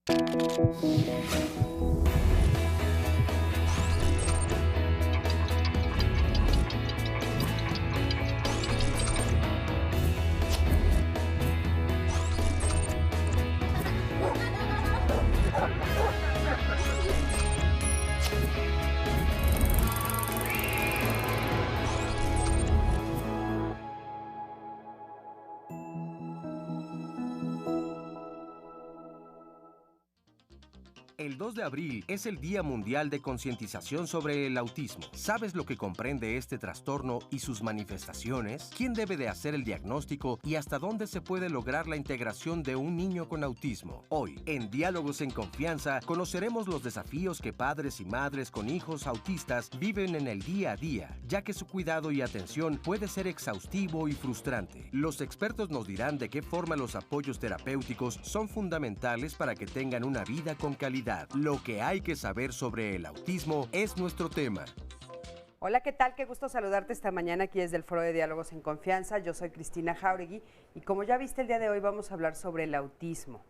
El 2 de abril es el Día Mundial de Concientización sobre el Autismo. ¿Sabes lo que comprende este trastorno y sus manifestaciones? ¿Quién debe de hacer el diagnóstico y hasta dónde se puede lograr la integración de un niño con autismo? Hoy, en Diálogos en Confianza, conoceremos los desafíos que padres y madres con hijos autistas viven en el día a día, ya que su cuidado y atención puede ser exhaustivo y frustrante. Los expertos nos dirán de qué forma los apoyos terapéuticos son fundamentales para que tengan una vida con calidad. Lo que hay que saber sobre el autismo es nuestro tema. Hola, ¿qué tal? Qué gusto saludarte esta mañana aquí desde el Foro de Diálogos en Confianza. Yo soy Cristina Jauregui y como ya viste el día de hoy vamos a hablar sobre el autismo.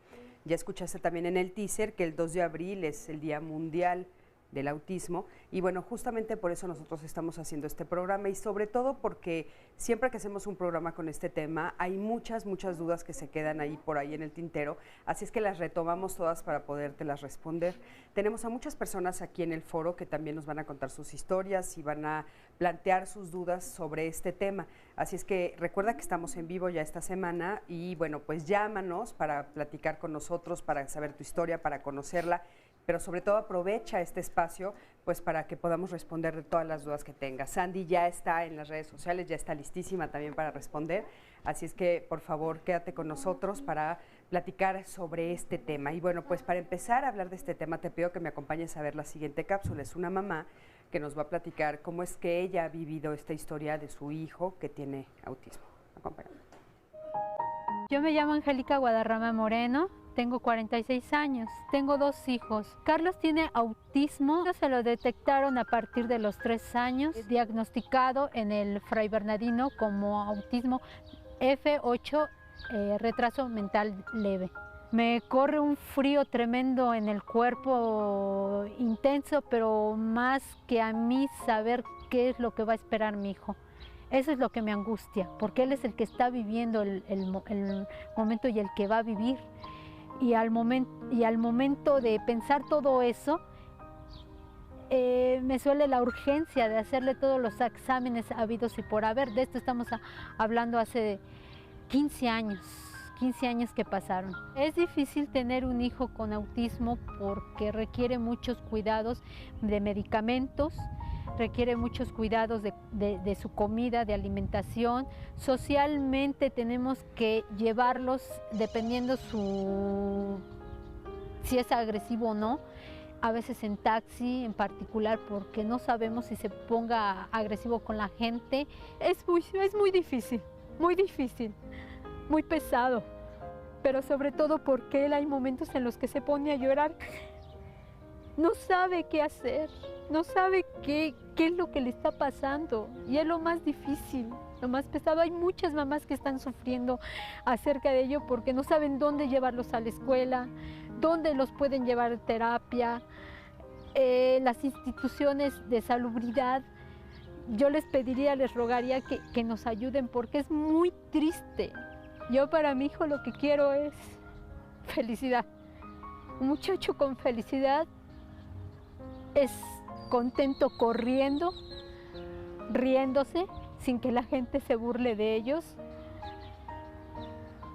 Ya escuchaste también en el teaser que el 2 de abril es el Día Mundial del Autismo y bueno, justamente por eso nosotros estamos haciendo este programa y sobre todo porque siempre que hacemos un programa con este tema hay muchas dudas que se quedan ahí por ahí en el tintero, así es que las retomamos todas para podértelas responder. Tenemos a muchas personas aquí en el foro que también nos van a contar sus historias y van a plantear sus dudas sobre este tema, así es que recuerda que estamos en vivo ya esta semana y bueno, pues llámanos para platicar con nosotros, para saber tu historia, para conocerla, pero sobre todo aprovecha este espacio pues para que podamos responder de todas las dudas que tengas. Sandy ya está en las redes sociales, ya está listísima también para responder, así es que por favor quédate con nosotros para platicar sobre este tema. Y bueno, pues para empezar a hablar de este tema te pido que me acompañes a ver la siguiente cápsula. Es una mamá que nos va a platicar cómo es que ella ha vivido esta historia de su hijo que tiene autismo. Acompáñame. Yo me llamo Angélica Guadarrama Moreno. Tengo 46 años, tengo 2 hijos. Carlos tiene autismo, se lo detectaron a partir de los 3 años, diagnosticado en el Fray Bernardino como autismo F8, retraso mental leve. Me corre un frío tremendo en el cuerpo, intenso, pero más que a mí saber qué es lo que va a esperar mi hijo. Eso es lo que me angustia, porque él es el que está viviendo el momento y el que va a vivir. Y al momento de pensar todo eso, me suele la urgencia de hacerle todos los exámenes habidos y por haber. De esto estamos hablando hace 15 años que pasaron. Es difícil tener un hijo con autismo porque requiere muchos cuidados de medicamentos, requiere muchos cuidados de su comida, de alimentación. Socialmente tenemos que llevarlos dependiendo si es agresivo o no, a veces en taxi en particular porque no sabemos si se ponga agresivo con la gente. Es muy difícil, muy pesado, pero sobre todo porque él hay momentos en los que se pone a llorar. No sabe qué hacer, no sabe qué es lo que le está pasando y es lo más difícil, lo más pesado. Hay muchas mamás que están sufriendo acerca de ello porque no saben dónde llevarlos a la escuela, dónde los pueden llevar a terapia, las instituciones de salubridad. Yo les pediría, les rogaría que nos ayuden porque es muy triste. Yo para mi hijo lo que quiero es felicidad. Un muchacho con felicidad es contento corriendo, riéndose, sin que la gente se burle de ellos,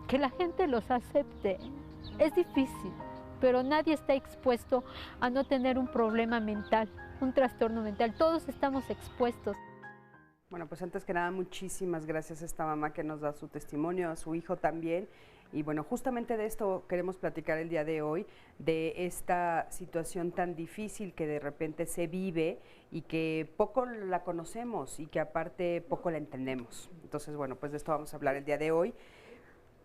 que la gente los acepte. Es difícil, pero nadie está expuesto a no tener un problema mental, un trastorno mental. Todos estamos expuestos. Bueno, pues antes que nada, muchísimas gracias a esta mamá que nos da su testimonio, a su hijo también. Y bueno, justamente de esto queremos platicar el día de hoy, de esta situación tan difícil que de repente se vive y que poco la conocemos y que aparte poco la entendemos. Entonces, bueno, pues de esto vamos a hablar el día de hoy.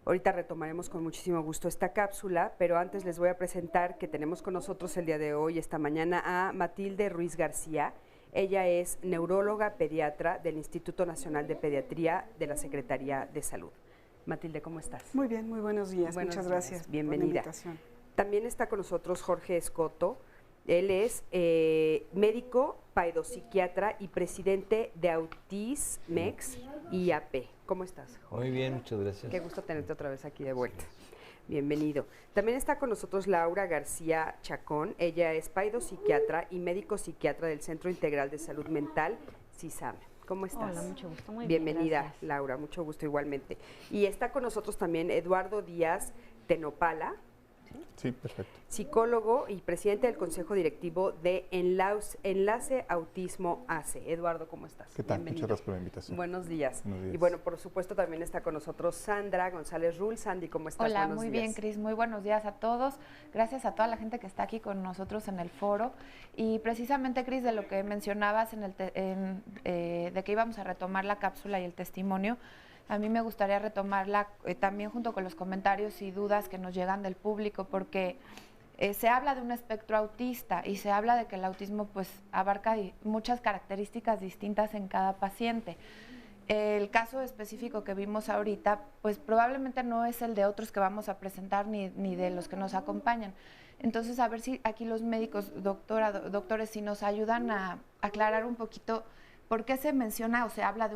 Ahorita retomaremos con muchísimo gusto esta cápsula, pero antes les voy a presentar que tenemos con nosotros el día de hoy, esta mañana, a Matilde Ruiz García. Ella es neuróloga pediatra del Instituto Nacional de Pediatría de la Secretaría de Salud. Matilde, ¿cómo estás? Muy bien, muy buenos días. Muchas gracias. Bienvenida. Por la invitación. También está con nosotros Jorge Escoto. Él es médico, paidopsiquiatra y presidente de Autismex IAP. ¿Cómo estás, Jorge? Muy bien, muchas gracias. Qué gusto tenerte otra vez aquí de vuelta. Bienvenido. También está con nosotros Laura García Chacón. Ella es paidopsiquiatra y médico psiquiatra del Centro Integral de Salud Mental, CISAM. ¿Cómo estás? Hola, mucho gusto. Muy bien, Bienvenida, gracias. Laura, mucho gusto igualmente. Y está con nosotros también Eduardo Díaz Tenopala, Sí, perfecto. psicólogo y presidente del Consejo Directivo de Enlace Autismo ACE. Eduardo, ¿cómo estás? ¿Qué tal? Bienvenido. Muchas gracias por la invitación. Buenos días. Buenos días. Y bueno, por supuesto también está con nosotros Sandra González Rull. Sandy, ¿cómo estás? Hola, Buenos muy días. bien, Cris. Muy buenos días a todos. Gracias a toda la gente que está aquí con nosotros en el foro. Y precisamente, Cris, de lo que mencionabas de que íbamos a retomar la cápsula y el testimonio, a mí me gustaría retomarla también junto con los comentarios y dudas que nos llegan del público, porque se habla de un espectro autista y se habla de que el autismo pues abarca muchas características distintas en cada paciente. El caso específico que vimos ahorita, pues probablemente no es el de otros que vamos a presentar ni de los que nos acompañan. Entonces, a ver si aquí los médicos, doctores, si nos ayudan a aclarar un poquito por qué se menciona o se habla de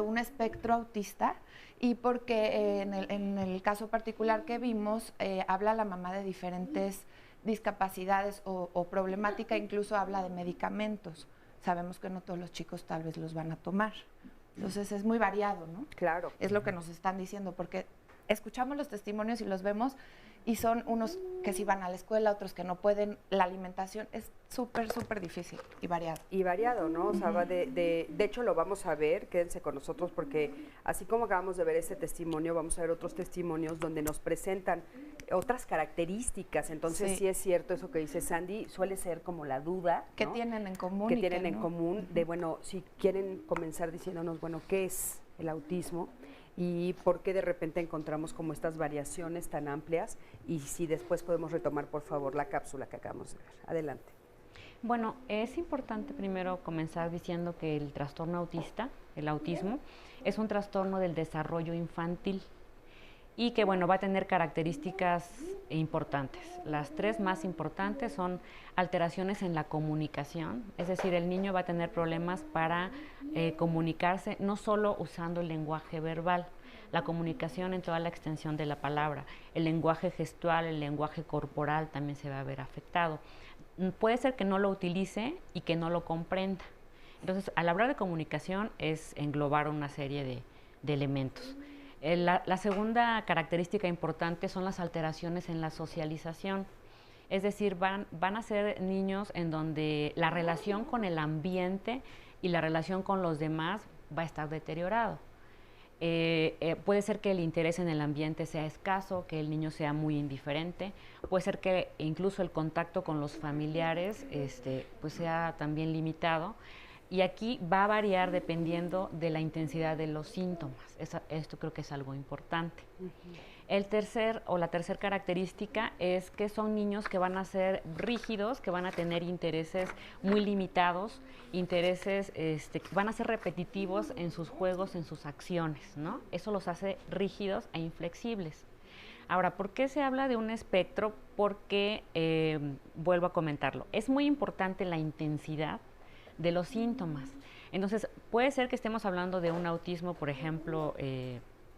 un espectro autista y porque en el caso particular que vimos, habla la mamá de diferentes discapacidades o problemática, incluso habla de medicamentos. Sabemos que no todos los chicos tal vez los van a tomar. Entonces es muy variado, ¿no? Claro. Es lo que nos están diciendo, porque escuchamos los testimonios y los vemos y son unos que sí van a la escuela, otros que no pueden. La alimentación es súper, súper difícil y variado. Y variado, ¿no? O sea, va de hecho lo vamos a ver, quédense con nosotros porque así como acabamos de ver ese testimonio, vamos a ver otros testimonios donde nos presentan otras características. Entonces sí es cierto eso que dice Sandy, suele ser como la duda, ¿Qué ¿no? tienen en común? Que y tienen qué en no? común de, bueno, si quieren comenzar diciéndonos, bueno, ¿qué es el autismo? Y por qué de repente encontramos como estas variaciones tan amplias y si después podemos retomar, por favor, la cápsula que acabamos de ver. Adelante. Bueno, es importante primero comenzar diciendo que el trastorno autista, el autismo, es un trastorno del desarrollo infantil y que, bueno, va a tener características importantes. Las tres más importantes son alteraciones en la comunicación, es decir, el niño va a tener problemas para comunicarse, no solo usando el lenguaje verbal, la comunicación en toda la extensión de la palabra, el lenguaje gestual, el lenguaje corporal también se va a ver afectado. Puede ser que no lo utilice y que no lo comprenda. Entonces, al hablar de comunicación es englobar una serie de elementos. La segunda característica importante son las alteraciones en la socialización. Es decir, van a ser niños en donde la relación con el ambiente y la relación con los demás va a estar deteriorado. Puede ser que el interés en el ambiente sea escaso, que el niño sea muy indiferente, puede ser que incluso el contacto con los familiares pues sea también limitado. Y aquí va a variar dependiendo de la intensidad de los síntomas. Esto creo que es algo importante. La tercera característica es que son niños que van a ser rígidos, que van a tener intereses muy limitados, intereses que van a ser repetitivos en sus juegos, en sus acciones, ¿no? Eso los hace rígidos e inflexibles. Ahora, ¿por qué se habla de un espectro? Porque, vuelvo a comentarlo, es muy importante la intensidad de los síntomas. Entonces, puede ser que estemos hablando de un autismo, por ejemplo,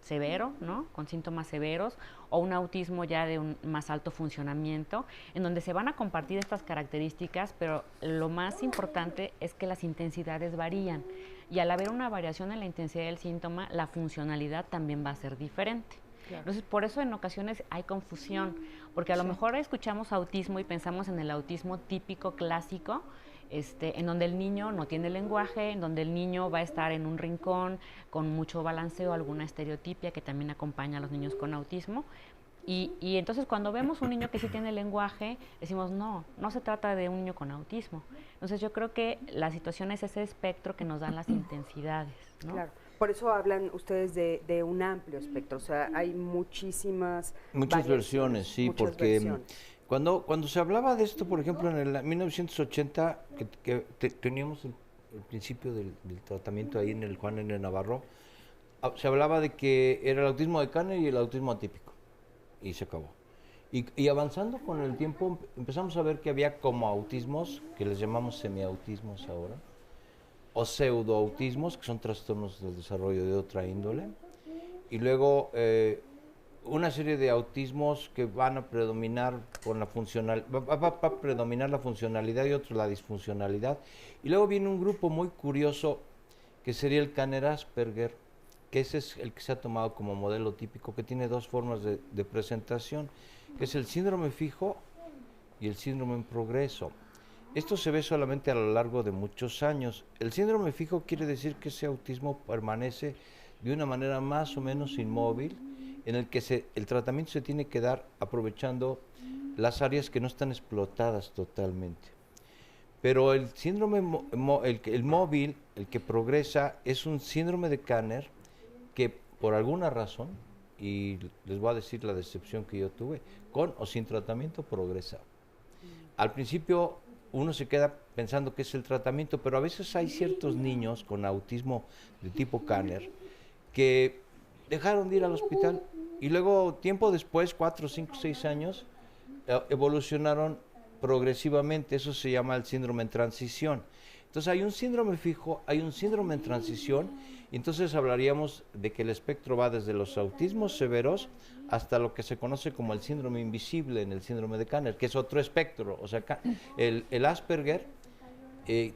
severo, ¿no? Con síntomas severos, o un autismo ya de un más alto funcionamiento, en donde se van a compartir estas características, pero lo más importante es que las intensidades varían. Y al haber una variación en la intensidad del síntoma, la funcionalidad también va a ser diferente. Claro. Entonces, por eso en ocasiones hay confusión, porque a lo mejor escuchamos autismo y pensamos en el autismo típico, clásico, en donde el niño no tiene lenguaje, en donde el niño va a estar en un rincón con mucho balanceo, alguna estereotipia que también acompaña a los niños con autismo. Y entonces cuando vemos un niño que sí tiene lenguaje, decimos, no se trata de un niño con autismo. Entonces yo creo que la situación es ese espectro que nos dan las intensidades, ¿no? Claro. Por eso hablan ustedes de un amplio espectro, o sea, hay muchas versiones, sí, porque cuando se hablaba de esto, por ejemplo, en el 1980, que teníamos el principio del tratamiento ahí en el Juan N. Navarro, se hablaba de que era el autismo de Kanner y el autismo atípico, y se acabó. Y avanzando con el tiempo empezamos a ver que había como autismos, que les llamamos semiautismos ahora, o pseudoautismos, que son trastornos del desarrollo de otra índole, y luego una serie de autismos que van a predominar con la va a predominar la funcionalidad y otros la disfuncionalidad. Y luego viene un grupo muy curioso que sería el Kanner-Asperger, que ese es el que se ha tomado como modelo típico, que tiene dos formas de presentación, que es el síndrome fijo y el síndrome en progreso. Esto se ve solamente a lo largo de muchos años. El síndrome fijo quiere decir que ese autismo permanece de una manera más o menos inmóvil, en el que el tratamiento se tiene que dar aprovechando las áreas que no están explotadas totalmente. Pero el síndrome el móvil, el que progresa, es un síndrome de Kanner que por alguna razón, y les voy a decir la decepción que yo tuve, con o sin tratamiento progresa. Al principio uno se queda pensando que es el tratamiento, pero a veces hay ciertos niños con autismo de tipo Kanner que dejaron de ir al hospital y luego tiempo después, 4, 5, 6 años, evolucionaron progresivamente. Eso se llama el síndrome en transición. Entonces hay un síndrome fijo, hay un síndrome en transición, y entonces hablaríamos de que el espectro va desde los autismos severos hasta lo que se conoce como el síndrome invisible en el síndrome de Kanner, que es otro espectro. O sea, el Asperger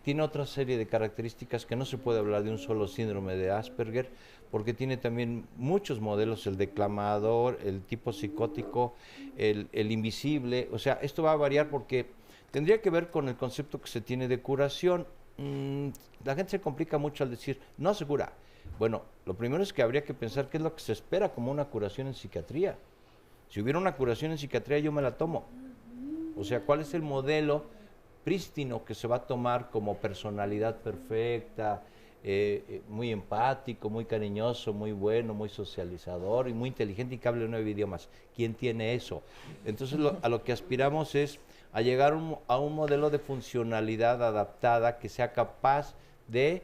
tiene otra serie de características que no se puede hablar de un solo síndrome de Asperger, porque tiene también muchos modelos, el declamador, el tipo psicótico, el invisible. O sea, esto va a variar porque tendría que ver con el concepto que se tiene de curación. La gente se complica mucho al decir, no se cura. Bueno, lo primero es que habría que pensar qué es lo que se espera como una curación en psiquiatría. Si hubiera una curación en psiquiatría, yo me la tomo. O sea, ¿cuál es el modelo prístino que se va a tomar como personalidad perfecta, muy empático, muy cariñoso, muy bueno, muy socializador y muy inteligente y que hable 9 idiomas? ¿Quién tiene eso? Entonces a lo que aspiramos es a llegar a un modelo de funcionalidad adaptada que sea capaz de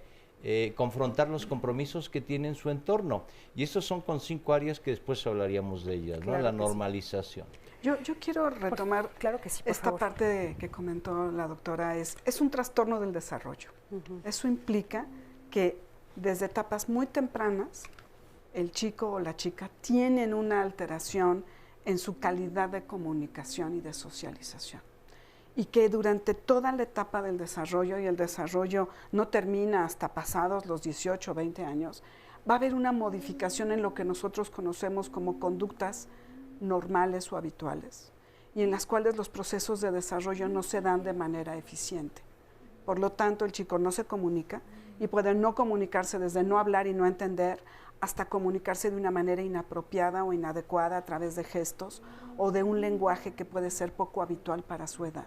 confrontar los compromisos que tiene en su entorno. Y estos son con 5 áreas que después hablaríamos de ellas, claro, ¿no? La normalización. Yo quiero retomar claro que sí, por esta favor. parte que comentó la doctora, es un trastorno del desarrollo. Eso implica que desde etapas muy tempranas el chico o la chica tienen una alteración en su calidad de comunicación y de socialización. Y que durante toda la etapa del desarrollo, y el desarrollo no termina hasta pasados los 18 o 20 años, va a haber una modificación en lo que nosotros conocemos como conductas normales o habituales, y en las cuales los procesos de desarrollo no se dan de manera eficiente. Por lo tanto, el chico no se comunica y puede no comunicarse desde no hablar y no entender hasta comunicarse de una manera inapropiada o inadecuada a través de gestos o de un lenguaje que puede ser poco habitual para su edad.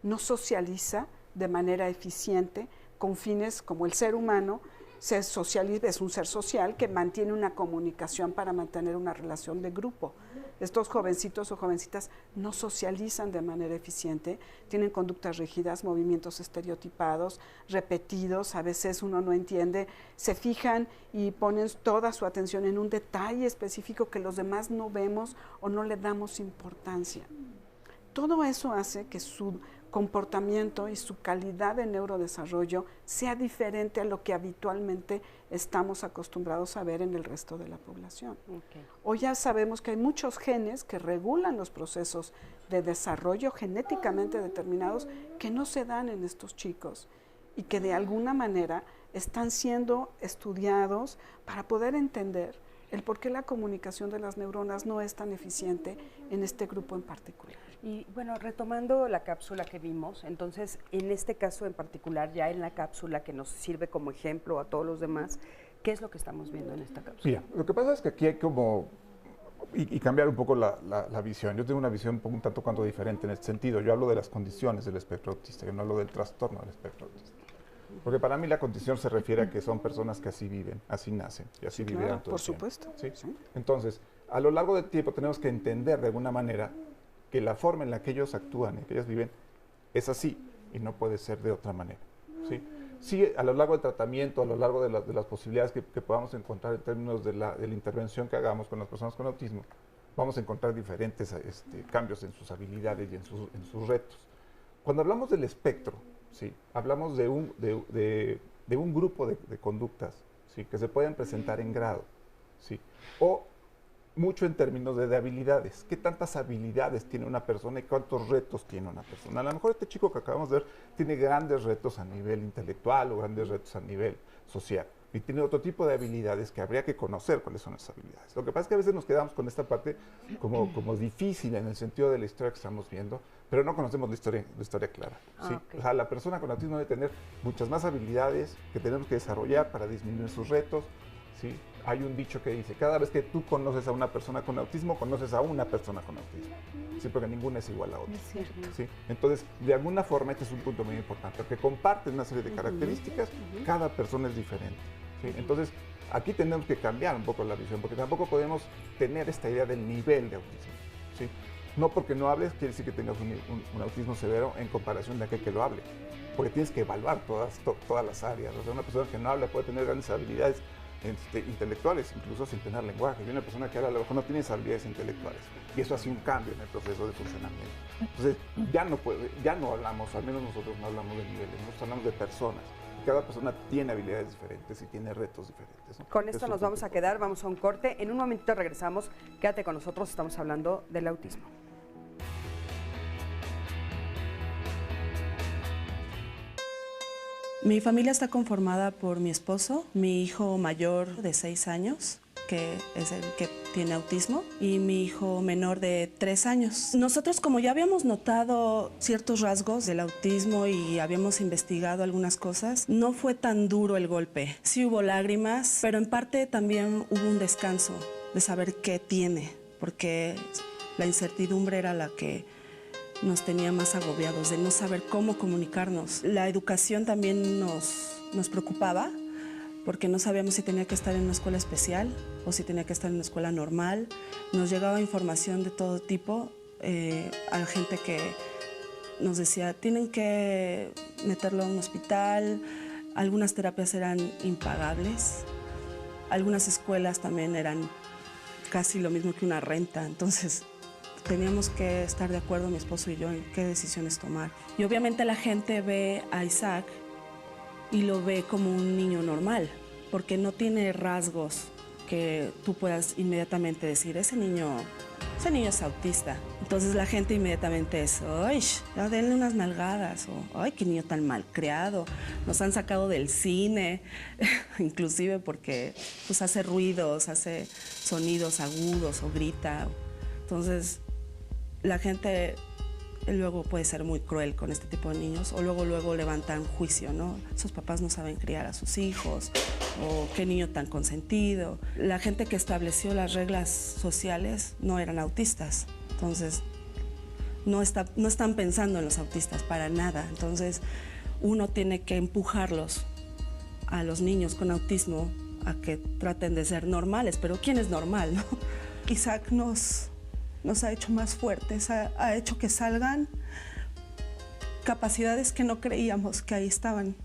No socializa de manera eficiente con fines como el ser humano se socializa, es un ser social que mantiene una comunicación para mantener una relación de grupo. Estos jovencitos o jovencitas no socializan de manera eficiente, tienen conductas rígidas, movimientos estereotipados, repetidos, a veces uno no entiende, se fijan y ponen toda su atención en un detalle específico que los demás no vemos o no le damos importancia. Todo eso hace que su comportamiento y su calidad de neurodesarrollo sea diferente a lo que habitualmente estamos acostumbrados a ver en el resto de la población. Okay. Hoy ya sabemos que hay muchos genes que regulan los procesos de desarrollo genéticamente determinados que no se dan en estos chicos y que de alguna manera están siendo estudiados para poder entender el por qué la comunicación de las neuronas no es tan eficiente en este grupo en particular. Y bueno, retomando la cápsula que vimos, entonces en este caso en particular, ya en la cápsula que nos sirve como ejemplo a todos los demás, ¿qué es lo que estamos viendo en esta cápsula? Mira, lo que pasa es que aquí hay como, y cambiar un poco la visión. Yo tengo una visión un tanto cuanto diferente en este sentido. Yo hablo de las condiciones del espectro autista, yo no hablo del trastorno del espectro autista. Porque para mí la condición se refiere a que son personas que así viven, así nacen y así vivirán todo el tiempo. Por supuesto. ¿Sí? ¿Sí? Entonces, a lo largo del tiempo tenemos que entender de alguna manera que la forma en la que ellos actúan y que ellos viven es así y no puede ser de otra manera. ¿Sí? Sí, a lo largo del tratamiento, a lo largo de las posibilidades que podamos encontrar en términos de la intervención que hagamos con las personas con autismo, vamos a encontrar diferentes cambios en sus habilidades y en sus retos. Cuando hablamos del espectro, ¿sí? Hablamos de un grupo de conductas, ¿sí? Que se pueden presentar en grado, ¿sí? O mucho en términos de habilidades. ¿Qué tantas habilidades tiene una persona y cuántos retos tiene una persona? A lo mejor este chico que acabamos de ver tiene grandes retos a nivel intelectual o grandes retos a nivel social. Y tiene otro tipo de habilidades que habría que conocer cuáles son esas habilidades. Lo que pasa es que a veces nos quedamos con esta parte como difícil en el sentido de la historia que estamos viendo, pero no conocemos la historia clara. ¿Sí? Okay. O sea, la persona con autismo debe tener muchas más habilidades que tenemos que desarrollar para disminuir sus retos. ¿Sí? Hay un dicho que dice, cada vez que tú conoces a una persona con autismo, conoces a una persona con autismo. Sí, porque ninguna es igual a otra. Es cierto. ¿Sí? Entonces, de alguna forma, este es un punto muy importante, porque comparten una serie de características, cada persona es diferente. ¿Sí? Entonces, aquí tenemos que cambiar un poco la visión, porque tampoco podemos tener esta idea del nivel de autismo. ¿Sí? No porque no hables, quiere decir que tengas un autismo severo en comparación de aquel que lo hable, porque tienes que evaluar todas las áreas. O sea, una persona que no habla puede tener grandes habilidades intelectuales, incluso sin tener lenguaje. Y una persona que habla a lo mejor no tiene esas habilidades intelectuales. Y eso hace un cambio en el proceso de funcionamiento. Entonces, ya no hablamos, al menos nosotros no hablamos de niveles, nosotros hablamos de personas. Y cada persona tiene habilidades diferentes y tiene retos diferentes, ¿no? Con esto nos vamos a quedar, vamos a un corte. En un momentito regresamos. Quédate con nosotros, estamos hablando del autismo. Mi familia está conformada por mi esposo, mi hijo mayor de 6 años, que es el que tiene autismo, y mi hijo menor de 3 años. Nosotros, como ya habíamos notado ciertos rasgos del autismo y habíamos investigado algunas cosas, no fue tan duro el golpe. Sí hubo lágrimas, pero en parte también hubo un descanso de saber qué tiene, porque la incertidumbre era la que nos tenía más agobiados, de no saber cómo comunicarnos. La educación también nos preocupaba, porque no sabíamos si tenía que estar en una escuela especial o si tenía que estar en una escuela normal. Nos llegaba información de todo tipo, a gente que nos decía, tienen que meterlo a un hospital, algunas terapias eran impagables, algunas escuelas también eran casi lo mismo que una renta, entonces teníamos que estar de acuerdo, mi esposo y yo, en qué decisiones tomar. Y obviamente la gente ve a Isaac y lo ve como un niño normal, porque no tiene rasgos que tú puedas inmediatamente decir, ese niño es autista. Entonces la gente inmediatamente es, ¡ay, ya denle unas nalgadas! O ¡ay, qué niño tan mal criado! Nos han sacado del cine, inclusive porque pues, hace ruidos, hace sonidos agudos o grita. Entonces la gente luego puede ser muy cruel con este tipo de niños o luego levantan juicio, ¿no? Esos papás no saben criar a sus hijos o qué niño tan consentido. La gente que estableció las reglas sociales no eran autistas, entonces no están pensando en los autistas para nada. Entonces uno tiene que empujarlos a los niños con autismo a que traten de ser normales, pero ¿quién es normal, no? Isaac nos ha hecho más fuertes, ha hecho que salgan capacidades que no creíamos que ahí estaban,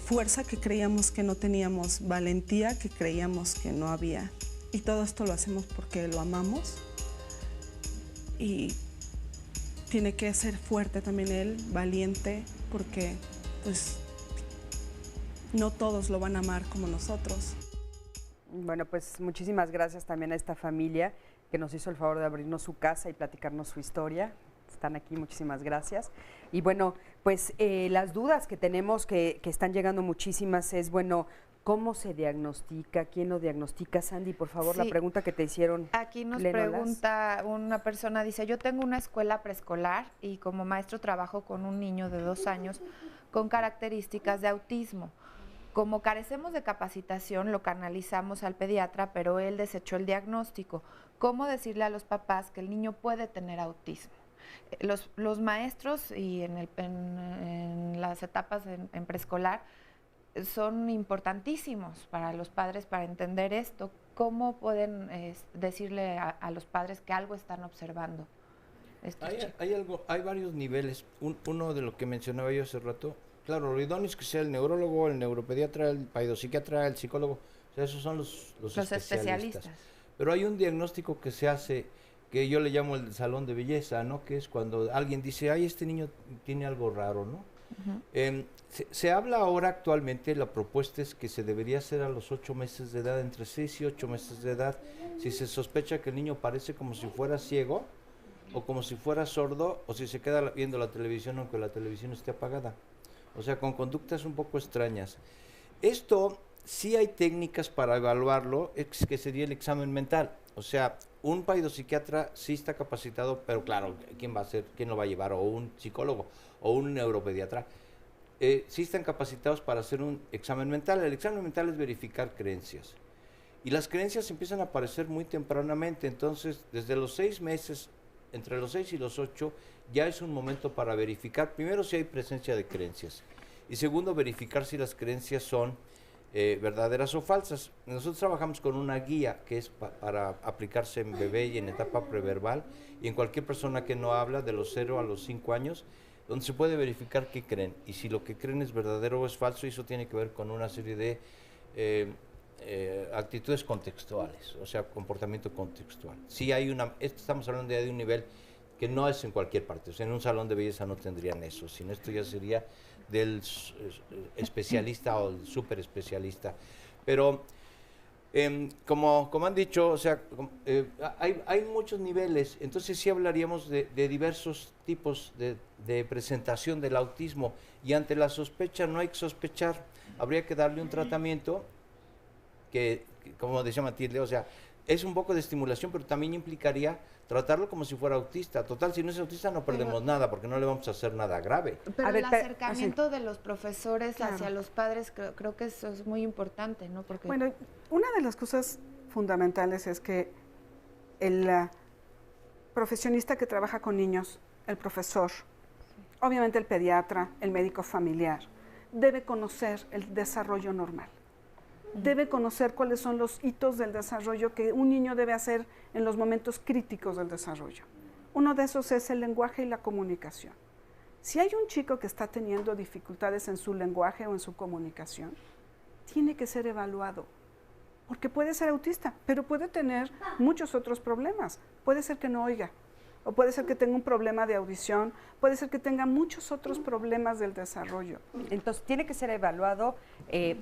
fuerza que creíamos que no teníamos, valentía que creíamos que no había. Y todo esto lo hacemos porque lo amamos y tiene que ser fuerte también él, valiente, porque pues no todos lo van a amar como nosotros. Bueno, pues muchísimas gracias también a esta familia que nos hizo el favor de abrirnos su casa y platicarnos su historia. Están aquí, muchísimas gracias. Y bueno, pues las dudas que tenemos, que están llegando muchísimas, es, bueno, ¿cómo se diagnostica? ¿Quién lo diagnostica? Sandy, por favor, sí, la pregunta que te hicieron. Aquí nos pregunta una persona, dice, yo tengo una escuela preescolar y como maestro trabajo con un niño de 2 años con características de autismo. Como carecemos de capacitación, lo canalizamos al pediatra, pero él desechó el diagnóstico. ¿Cómo decirle a los papás que el niño puede tener autismo? Los maestros y en las etapas en preescolar son importantísimos para los padres para entender esto. ¿Cómo pueden decirle a los padres que algo están observando? Hay varios niveles. Uno de lo que mencionaba yo hace rato, claro, lo idóneo es que sea el neurólogo, el neuropediatra, el paidopsiquiatra, el psicólogo, o sea, esos son los especialistas. Pero hay un diagnóstico que se hace, que yo le llamo el salón de belleza, ¿no? Que es cuando alguien dice, ay, este niño tiene algo raro, ¿no? Se habla ahora actualmente, la propuesta es que se debería hacer a los 8 meses de edad, entre 6 y 8 meses de edad, si se sospecha que el niño parece como si fuera ciego, o como si fuera sordo, o si se queda viendo la televisión aunque la televisión esté apagada. O sea, con conductas un poco extrañas. Esto, sí hay técnicas para evaluarlo, que sería el examen mental. O sea, un paidopsiquiatra sí está capacitado, pero claro, ¿quién va a ser, quién lo va a llevar? O un psicólogo, o un neuropediatra. Sí están capacitados para hacer un examen mental. El examen mental es verificar creencias. Y las creencias empiezan a aparecer muy tempranamente, entonces desde los 6 meses, entre los 6 y los 8, ya es un momento para verificar, primero si hay presencia de creencias, y segundo verificar si las creencias son verdaderas o falsas. Nosotros trabajamos con una guía que es para aplicarse en bebé y en etapa preverbal, y en cualquier persona que no habla de los 0 a los 5 años, donde se puede verificar qué creen, y si lo que creen es verdadero o es falso, y eso tiene que ver con una serie de actitudes contextuales, o sea, comportamiento contextual. Sí hay estamos hablando ya de un nivel que no es en cualquier parte, o sea, en un salón de belleza no tendrían eso, sino esto ya sería del especialista o el súper especialista. Pero, como han dicho, o sea, hay muchos niveles, entonces sí hablaríamos de diversos tipos de presentación del autismo, y ante la sospecha no hay que sospechar, habría que darle un tratamiento que, como decía Matilde, o sea, es un poco de estimulación, pero también implicaría tratarlo como si fuera autista. Total, si no es autista no perdemos nada, porque no le vamos a hacer nada grave. Pero el acercamiento de los profesores hacia los padres, creo que eso es muy importante, ¿no? Porque bueno, una de las cosas fundamentales es que el profesionista que trabaja con niños, el profesor, obviamente el pediatra, el médico familiar, debe conocer el desarrollo normal. Debe conocer cuáles son los hitos del desarrollo que un niño debe hacer en los momentos críticos del desarrollo. Uno de esos es el lenguaje y la comunicación. Si hay un chico que está teniendo dificultades en su lenguaje o en su comunicación, tiene que ser evaluado, porque puede ser autista, pero puede tener muchos otros problemas. Puede ser que no oiga, o puede ser que tenga un problema de audición, puede ser que tenga muchos otros problemas del desarrollo. Entonces, tiene que ser evaluado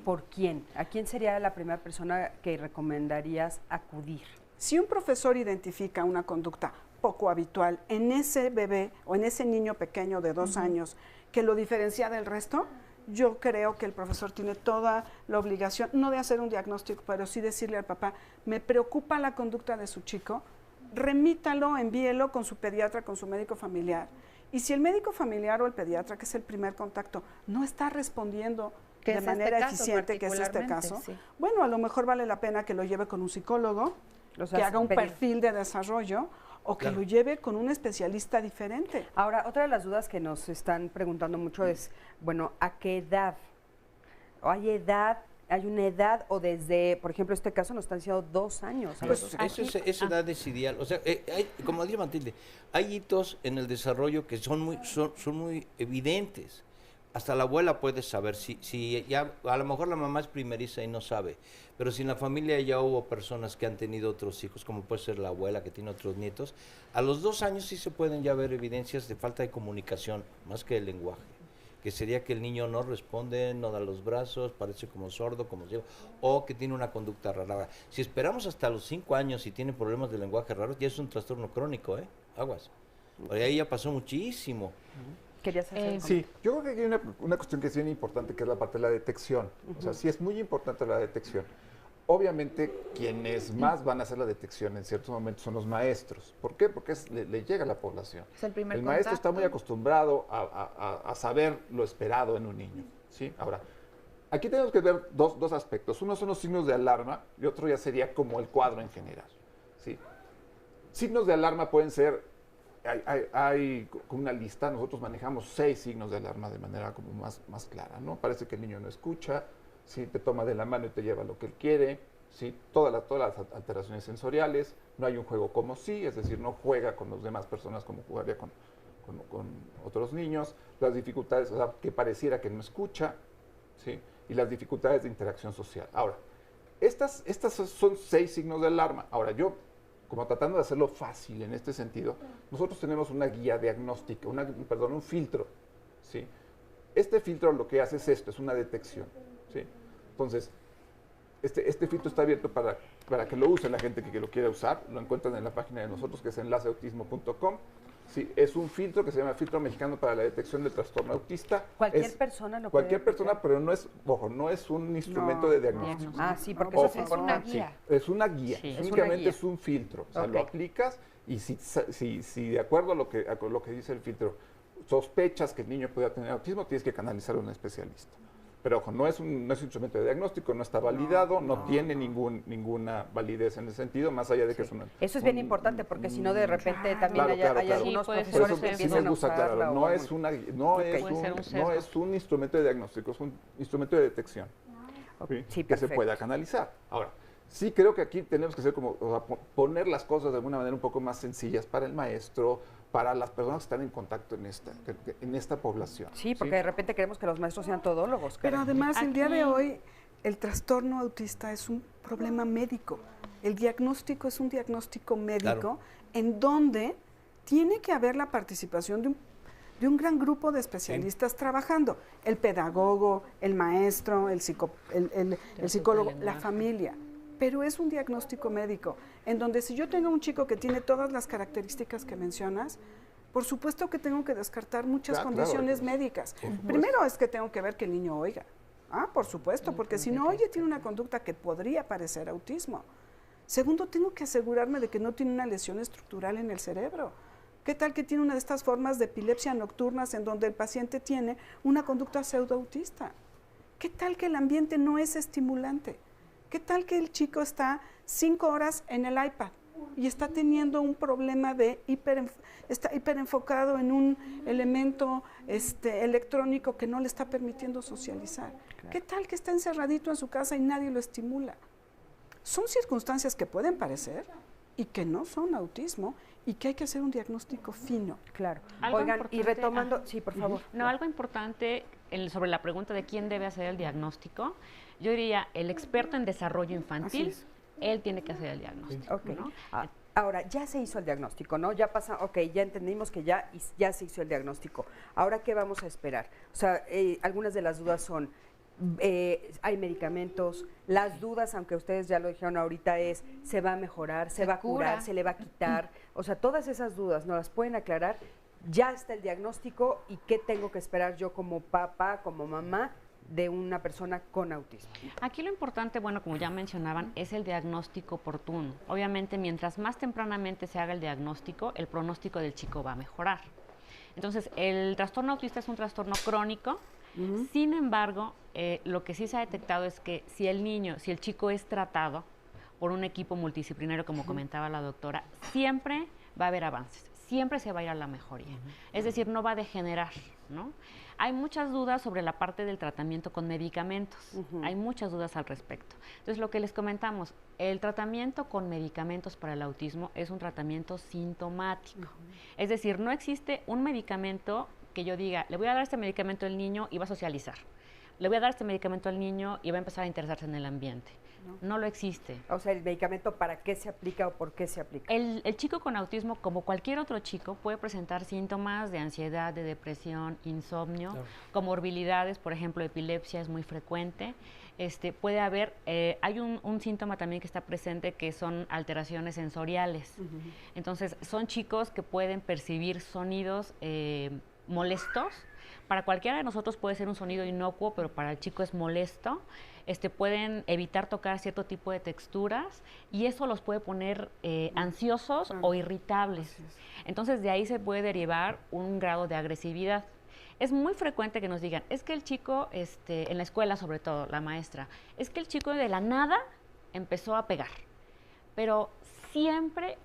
¿por quién? ¿A quién sería la primera persona que recomendarías acudir? Si un profesor identifica una conducta poco habitual en ese bebé o en ese niño pequeño de 2 años que lo diferencia del resto, yo creo que el profesor tiene toda la obligación, no de hacer un diagnóstico, pero sí decirle al papá, me preocupa la conducta de su chico, remítalo, envíelo con su pediatra, con su médico familiar. Y si el médico familiar o el pediatra, que es el primer contacto, no está respondiendo de manera eficiente, que es este caso, bueno, a lo mejor vale la pena que lo lleve con un psicólogo, que haga un perfil de desarrollo, o que lo lleve con un especialista diferente. Ahora, otra de las dudas que nos están preguntando mucho es, bueno, ¿a qué edad? ¿Hay una edad o desde, por ejemplo, este caso nos están diciendo 2 años? Pues esa edad es ideal. O sea, como dice Matilde, hay hitos en el desarrollo que son muy evidentes. Hasta la abuela puede saber, si ya, a lo mejor la mamá es primeriza y no sabe, pero si en la familia ya hubo personas que han tenido otros hijos, como puede ser la abuela que tiene otros nietos, a los 2 años sí se pueden ya ver evidencias de falta de comunicación, más que de lenguaje, que sería que el niño no responde, no da los brazos, parece como sordo, como ciego, o que tiene una conducta rara. Si esperamos hasta los 5 años y tiene problemas de lenguaje raros, ya es un trastorno crónico, aguas. Porque ahí ya pasó muchísimo. ¿Querías hacer sí, yo creo que hay una cuestión que es bien importante, que es la parte de la detección. O sea, sí es muy importante la detección. Obviamente, quienes más van a hacer la detección en ciertos momentos son los maestros. ¿Por qué? Porque le llega a la población. Es el primer maestro está muy acostumbrado a saber lo esperado en un niño, ¿sí? Ahora, aquí tenemos que ver dos aspectos. Uno son los signos de alarma y otro ya sería como el cuadro en general, ¿sí? Signos de alarma pueden ser... Hay como una lista, nosotros manejamos 6 signos de alarma de manera como más clara, ¿no? Parece que el niño no escucha, ¿sí? Te toma de la mano y te lleva lo que él quiere, ¿sí? Todas las alteraciones sensoriales, no hay un juego como sí, es decir, no juega con las demás personas como jugaría con otros niños, las dificultades, o sea, que pareciera que no escucha, ¿sí? Y las dificultades de interacción social. Ahora, Estas son 6 signos de alarma. Ahora, yo, como tratando de hacerlo fácil en este sentido, nosotros tenemos una guía diagnóstica, un filtro, ¿sí? Este filtro lo que hace es esto, es una detección, ¿sí? Entonces, este filtro está abierto para que lo use la gente que lo quiera usar. Lo encuentran en la página de nosotros, que es enlaceautismo.com. Sí, es un filtro que se llama Filtro Mexicano para la Detección del Trastorno Autista. Cualquier persona lo Cualquier puede persona, pero no es, ojo, no es un instrumento de diagnóstico. Ah, sí, porque Ojo, eso es una guía. Sí, es una guía. Sí, Únicamente es un filtro. O sea, lo aplicas y si de acuerdo a lo que dice el filtro, sospechas que el niño pueda tener autismo, tienes que canalizar a un especialista. Pero ojo, no es un instrumento de diagnóstico, no está validado, no tiene ninguna validez en ese sentido, más allá de que es una... Eso es bien importante, porque si no, de repente también hay algunos profesores que empiezan a usarla. No es un instrumento de diagnóstico, es un instrumento de detección que se pueda canalizar. Ahora, sí creo que aquí tenemos que ser poner las cosas de alguna manera un poco más sencillas para el maestro, para las personas que están en contacto en esta población. Sí, porque de repente queremos que los maestros sean todólogos. Pero además, el día de hoy, el trastorno autista es un problema médico. El diagnóstico es un diagnóstico médico en donde tiene que haber la participación de un gran grupo de especialistas trabajando. El pedagogo, el maestro, el psicólogo, la familia. Pero es un diagnóstico médico, en donde si yo tengo un chico que tiene todas las características que mencionas, por supuesto que tengo que descartar muchas condiciones médicas. Primero es que tengo que ver que el niño oiga. Por supuesto, porque si no oye tiene una conducta que podría parecer autismo. Segundo, tengo que asegurarme de que no tiene una lesión estructural en el cerebro. ¿Qué tal que tiene una de estas formas de epilepsia nocturnas en donde el paciente tiene una conducta pseudoautista? ¿Qué tal que el ambiente no es estimulante? ¿Qué tal que el chico está 5 horas en el iPad y está teniendo un problema de está hiperenfocado en un elemento electrónico que no le está permitiendo socializar? Claro. ¿Qué tal que está encerradito en su casa y nadie lo estimula? Son circunstancias que pueden parecer y que no son autismo y que hay que hacer un diagnóstico fino. Claro. Oigan, y retomando, sí, por favor. No, algo importante sobre la pregunta de quién debe hacer el diagnóstico, yo diría el experto en desarrollo infantil, él tiene que hacer el diagnóstico. Okay. ¿No? Ahora, ya se hizo el diagnóstico, ¿no? Ya pasa, ya entendimos que ya se hizo el diagnóstico. Ahora, ¿qué vamos a esperar? O sea, algunas de las dudas son, hay medicamentos, las dudas, aunque ustedes ya lo dijeron ahorita, es, ¿se va a mejorar, se va a curar, se le va a quitar? O sea, todas esas dudas, ¿nos las pueden aclarar? Ya está el diagnóstico y ¿qué tengo que esperar yo como papá, como mamá, de una persona con autismo? Aquí lo importante, bueno, como ya mencionaban, es el diagnóstico oportuno. Obviamente, mientras más tempranamente se haga el diagnóstico, el pronóstico del chico va a mejorar. Entonces, el trastorno autista es un trastorno crónico. Sin embargo, lo que sí se ha detectado es que si el chico es tratado por un equipo multidisciplinario, como comentaba la doctora, siempre va a haber avances, siempre se va a ir a la mejoría. Es decir, no va a degenerar, ¿no? Hay muchas dudas sobre la parte del tratamiento con medicamentos, hay muchas dudas al respecto. Entonces, lo que les comentamos, el tratamiento con medicamentos para el autismo es un tratamiento sintomático. Es decir, no existe un medicamento que yo diga, le voy a dar este medicamento al niño y va a socializar. Le voy a dar este medicamento al niño y va a empezar a interesarse en el ambiente. No lo existe. O sea, ¿el medicamento para qué se aplica o por qué se aplica? El chico con autismo, como cualquier otro chico, puede presentar síntomas de ansiedad, de depresión, insomnio, comorbilidades, por ejemplo, epilepsia es muy frecuente. Puede haber, hay un síntoma también que está presente que son alteraciones sensoriales. Entonces, son chicos que pueden percibir sonidos molestos. Para cualquiera de nosotros puede ser un sonido inocuo, pero para el chico es molesto. Pueden evitar tocar cierto tipo de texturas y eso los puede poner ansiosos o irritables. Entonces, de ahí se puede derivar un grado de agresividad. Es muy frecuente que nos digan, es que el chico, en la escuela sobre todo, la maestra, es que el chico de la nada empezó a pegar. Pero siempre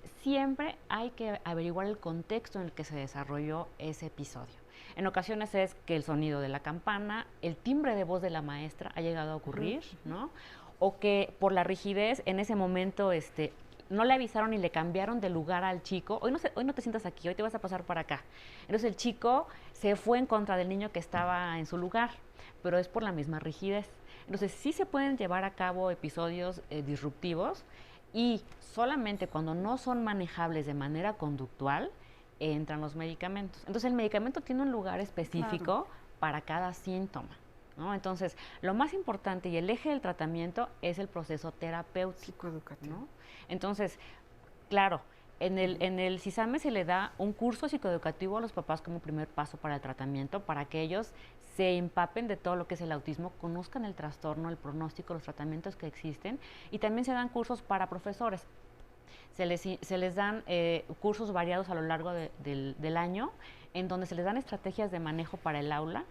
hay que averiguar el contexto en el que se desarrolló ese episodio. En ocasiones es que el sonido de la campana, el timbre de voz de la maestra ha llegado a ocurrir, ¿no? O que por la rigidez en ese momento no le avisaron y le cambiaron de lugar al chico. Hoy no te sientas aquí, hoy te vas a pasar para acá. Entonces el chico se fue en contra del niño que estaba en su lugar, pero es por la misma rigidez. Entonces, sí se pueden llevar a cabo episodios disruptivos y solamente cuando no son manejables de manera conductual, entran los medicamentos. Entonces, el medicamento tiene un lugar específico para cada síntoma, ¿no? Entonces, lo más importante y el eje del tratamiento es el proceso terapéutico, psicoeducativo, ¿no? Entonces, claro, en el CISAME se le da un curso psicoeducativo a los papás como primer paso para el tratamiento, para que ellos se empapen de todo lo que es el autismo, conozcan el trastorno, el pronóstico, los tratamientos que existen, y también se dan cursos para profesores. Se les dan cursos variados a lo largo del año, en donde se les dan estrategias de manejo para el aula.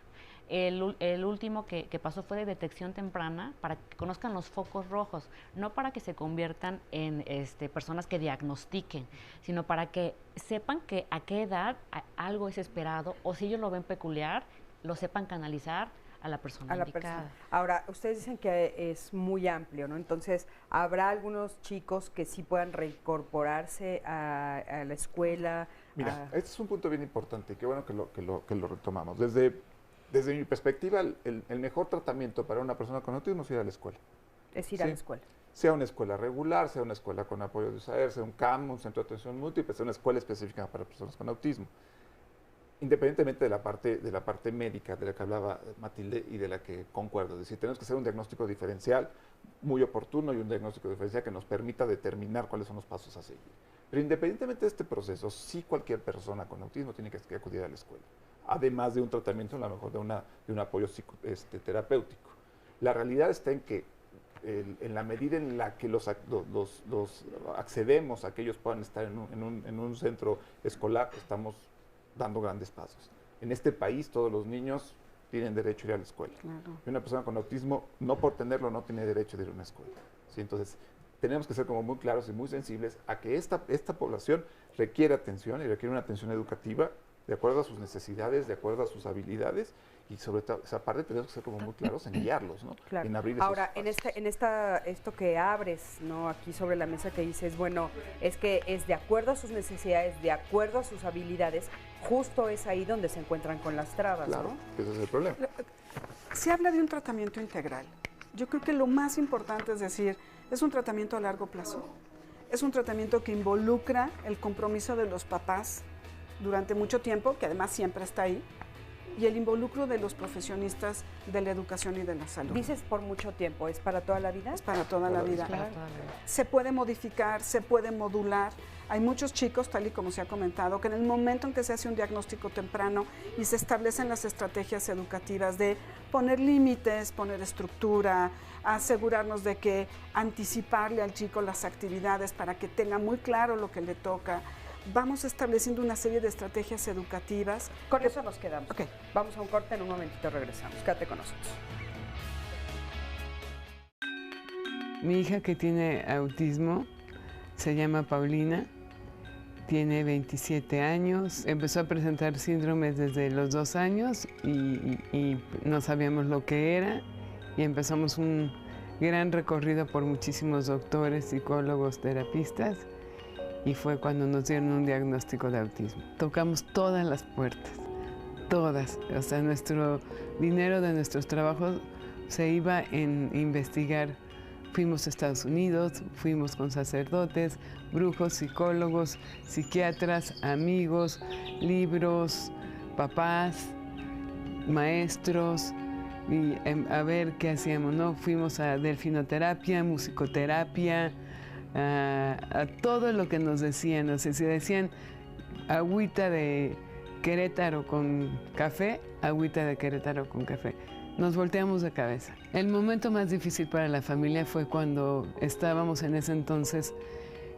El último que pasó fue de detección temprana, para que conozcan los focos rojos, no para que se conviertan en personas que diagnostiquen, sino para que sepan que a qué edad algo es esperado, o si ellos lo ven peculiar, lo sepan canalizar a la persona indicada. Ahora, ustedes dicen que es muy amplio, ¿no? Entonces, ¿habrá algunos chicos que sí puedan reincorporarse a la escuela? Mira, este es un punto bien importante, qué bueno que lo retomamos. Desde mi perspectiva, el mejor tratamiento para una persona con autismo es ir a la escuela. Es ir a la escuela. Sea una escuela regular, sea una escuela con apoyo de USAID, sea un CAM, un centro de atención múltiple, sea una escuela específica para personas con autismo. Independientemente de la parte médica de la que hablaba Matilde y de la que concuerdo. Es decir, tenemos que hacer un diagnóstico diferencial muy oportuno y un diagnóstico diferencial que nos permita determinar cuáles son los pasos a seguir. Pero independientemente de este proceso, sí cualquier persona con autismo tiene que acudir a la escuela, además de un tratamiento, a lo mejor de un apoyo terapéutico. La realidad está en que en la medida en la que los accedemos a que ellos puedan estar en un centro escolar, estamos dando grandes pasos. En este país todos los niños tienen derecho a ir a la escuela. Claro. Y una persona con autismo, no por tenerlo, no tiene derecho de ir a una escuela. ¿Sí? Entonces, tenemos que ser como muy claros y muy sensibles a que esta población requiere atención y requiere una atención educativa de acuerdo a sus necesidades, de acuerdo a sus habilidades, y sobre todo, esa parte tenemos que ser como muy claros en guiarlos, ¿no? Claro. En abrir ahora, esto que abres, ¿no? Aquí sobre la mesa que dices, bueno, es que es de acuerdo a sus necesidades, de acuerdo a sus habilidades, justo es ahí donde se encuentran con las trabas, claro, ¿no? Ese es el problema. Se habla de un tratamiento integral. Yo creo que lo más importante es decir, es un tratamiento a largo plazo, es un tratamiento que involucra el compromiso de los papás durante mucho tiempo, que además siempre está ahí, y el involucro de los profesionistas de la educación y de la salud. Dices por mucho tiempo, ¿es para toda la vida? Es para toda la vida. Claro. Se puede modificar, se puede modular. Hay muchos chicos, tal y como se ha comentado, que en el momento en que se hace un diagnóstico temprano y se establecen las estrategias educativas de poner límites, poner estructura, asegurarnos de que anticiparle al chico las actividades para que tenga muy claro lo que le toca, vamos estableciendo una serie de estrategias educativas. Con eso nos quedamos. Okay. Vamos a un corte, en un momentito regresamos. Quédate con nosotros. Mi hija, que tiene autismo, se llama Paulina, tiene 27 años, empezó a presentar síndromes desde los 2 años y no sabíamos lo que era, y empezamos un gran recorrido por muchísimos doctores, psicólogos, terapistas, y fue cuando nos dieron un diagnóstico de autismo. Tocamos todas las puertas, todas. O sea, nuestro dinero de nuestros trabajos se iba en investigar. Fuimos a Estados Unidos, fuimos con sacerdotes, brujos, psicólogos, psiquiatras, amigos, libros, papás, maestros, y a ver qué hacíamos, ¿no? Fuimos a delfinoterapia, musicoterapia, a todo lo que nos decían. O sea, si decían agüita de Querétaro con café, agüita de Querétaro con café. Nos volteamos de cabeza. El momento más difícil para la familia fue cuando estábamos en ese entonces,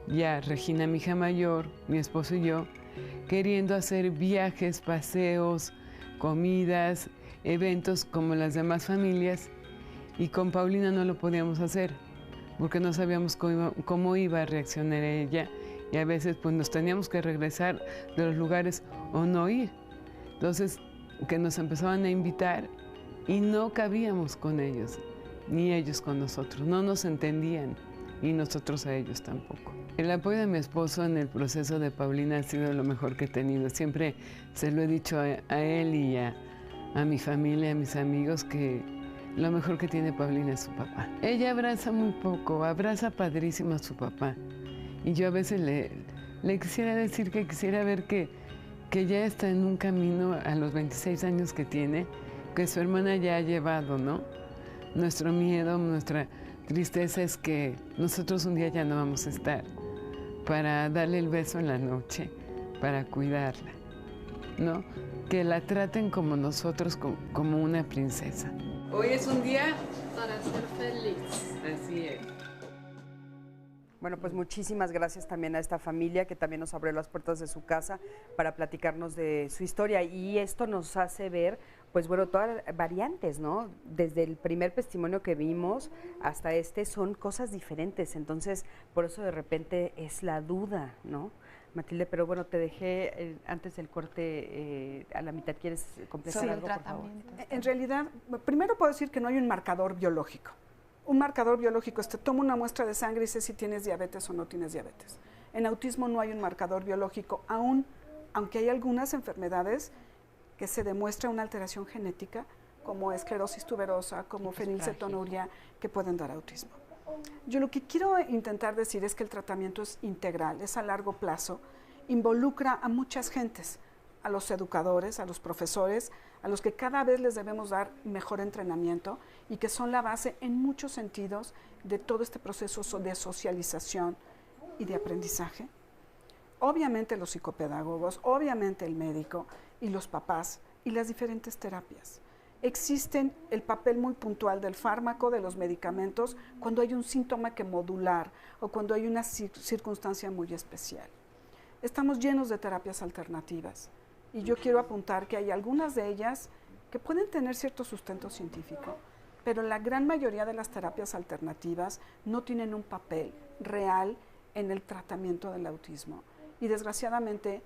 ya Regina, mi hija mayor, mi esposo y yo, queriendo hacer viajes, paseos, comidas, eventos como las demás familias, y con Paulina no lo podíamos hacer, porque no sabíamos cómo iba a reaccionar ella, y a veces pues nos teníamos que regresar de los lugares o no ir. Entonces, que nos empezaban a invitar y no cabíamos con ellos, ni ellos con nosotros, no nos entendían, y nosotros a ellos tampoco. El apoyo de mi esposo en el proceso de Paulina ha sido lo mejor que he tenido. Siempre se lo he dicho a él y a mi familia, a mis amigos, que lo mejor que tiene Paulina es su papá. Ella abraza muy poco, abraza padrísimo a su papá. Y yo a veces le quisiera decir que quisiera ver que ya está en un camino a los 26 años que tiene, que su hermana ya ha llevado, ¿no? Nuestro miedo, nuestra tristeza es que nosotros un día ya no vamos a estar para darle el beso en la noche, para cuidarla, ¿no? Que la traten como nosotros, como una princesa. Hoy es un día para ser feliz. Así es. Bueno, pues muchísimas gracias también a esta familia que también nos abrió las puertas de su casa para platicarnos de su historia, y esto nos hace ver, pues bueno, todas las variantes, ¿no? Desde el primer testimonio que vimos hasta este son cosas diferentes, entonces por eso de repente es la duda, ¿no? Matilde, pero bueno, te dejé antes del corte a la mitad. ¿Quieres completar algo, por favor? En realidad, primero puedo decir que no hay un marcador biológico. Un marcador biológico es te tomo una muestra de sangre y sé si tienes diabetes o no tienes diabetes. En autismo no hay un marcador biológico, aunque hay algunas enfermedades que se demuestra una alteración genética, como esclerosis tuberosa, como fenilcetonuria, que pueden dar autismo. Yo lo que quiero intentar decir es que el tratamiento es integral, es a largo plazo, involucra a muchas gentes, a los educadores, a los profesores, a los que cada vez les debemos dar mejor entrenamiento y que son la base en muchos sentidos de todo este proceso de socialización y de aprendizaje. Obviamente los psicopedagogos, obviamente el médico y los papás y las diferentes terapias. Existen el papel muy puntual del fármaco, de los medicamentos, cuando hay un síntoma que modular o cuando hay una circunstancia muy especial. Estamos llenos de terapias alternativas y yo quiero apuntar que hay algunas de ellas que pueden tener cierto sustento científico, pero la gran mayoría de las terapias alternativas no tienen un papel real en el tratamiento del autismo y desgraciadamente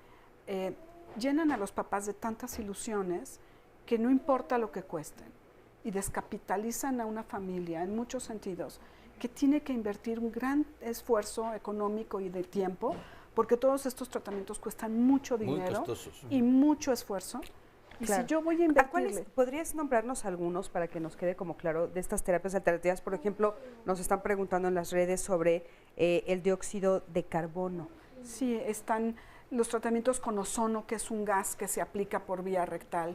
llenan a los papás de tantas ilusiones que no importa lo que cuesten y descapitalizan a una familia en muchos sentidos que tiene que invertir un gran esfuerzo económico y de tiempo porque todos estos tratamientos cuestan mucho dinero y mucho esfuerzo. Y si yo voy a invertirle... ¿Podrías nombrarnos algunos para que nos quede como claro de estas terapias alternativas? Por ejemplo, nos están preguntando en las redes sobre el dióxido de carbono. Sí, están los tratamientos con ozono, que es un gas que se aplica por vía rectal.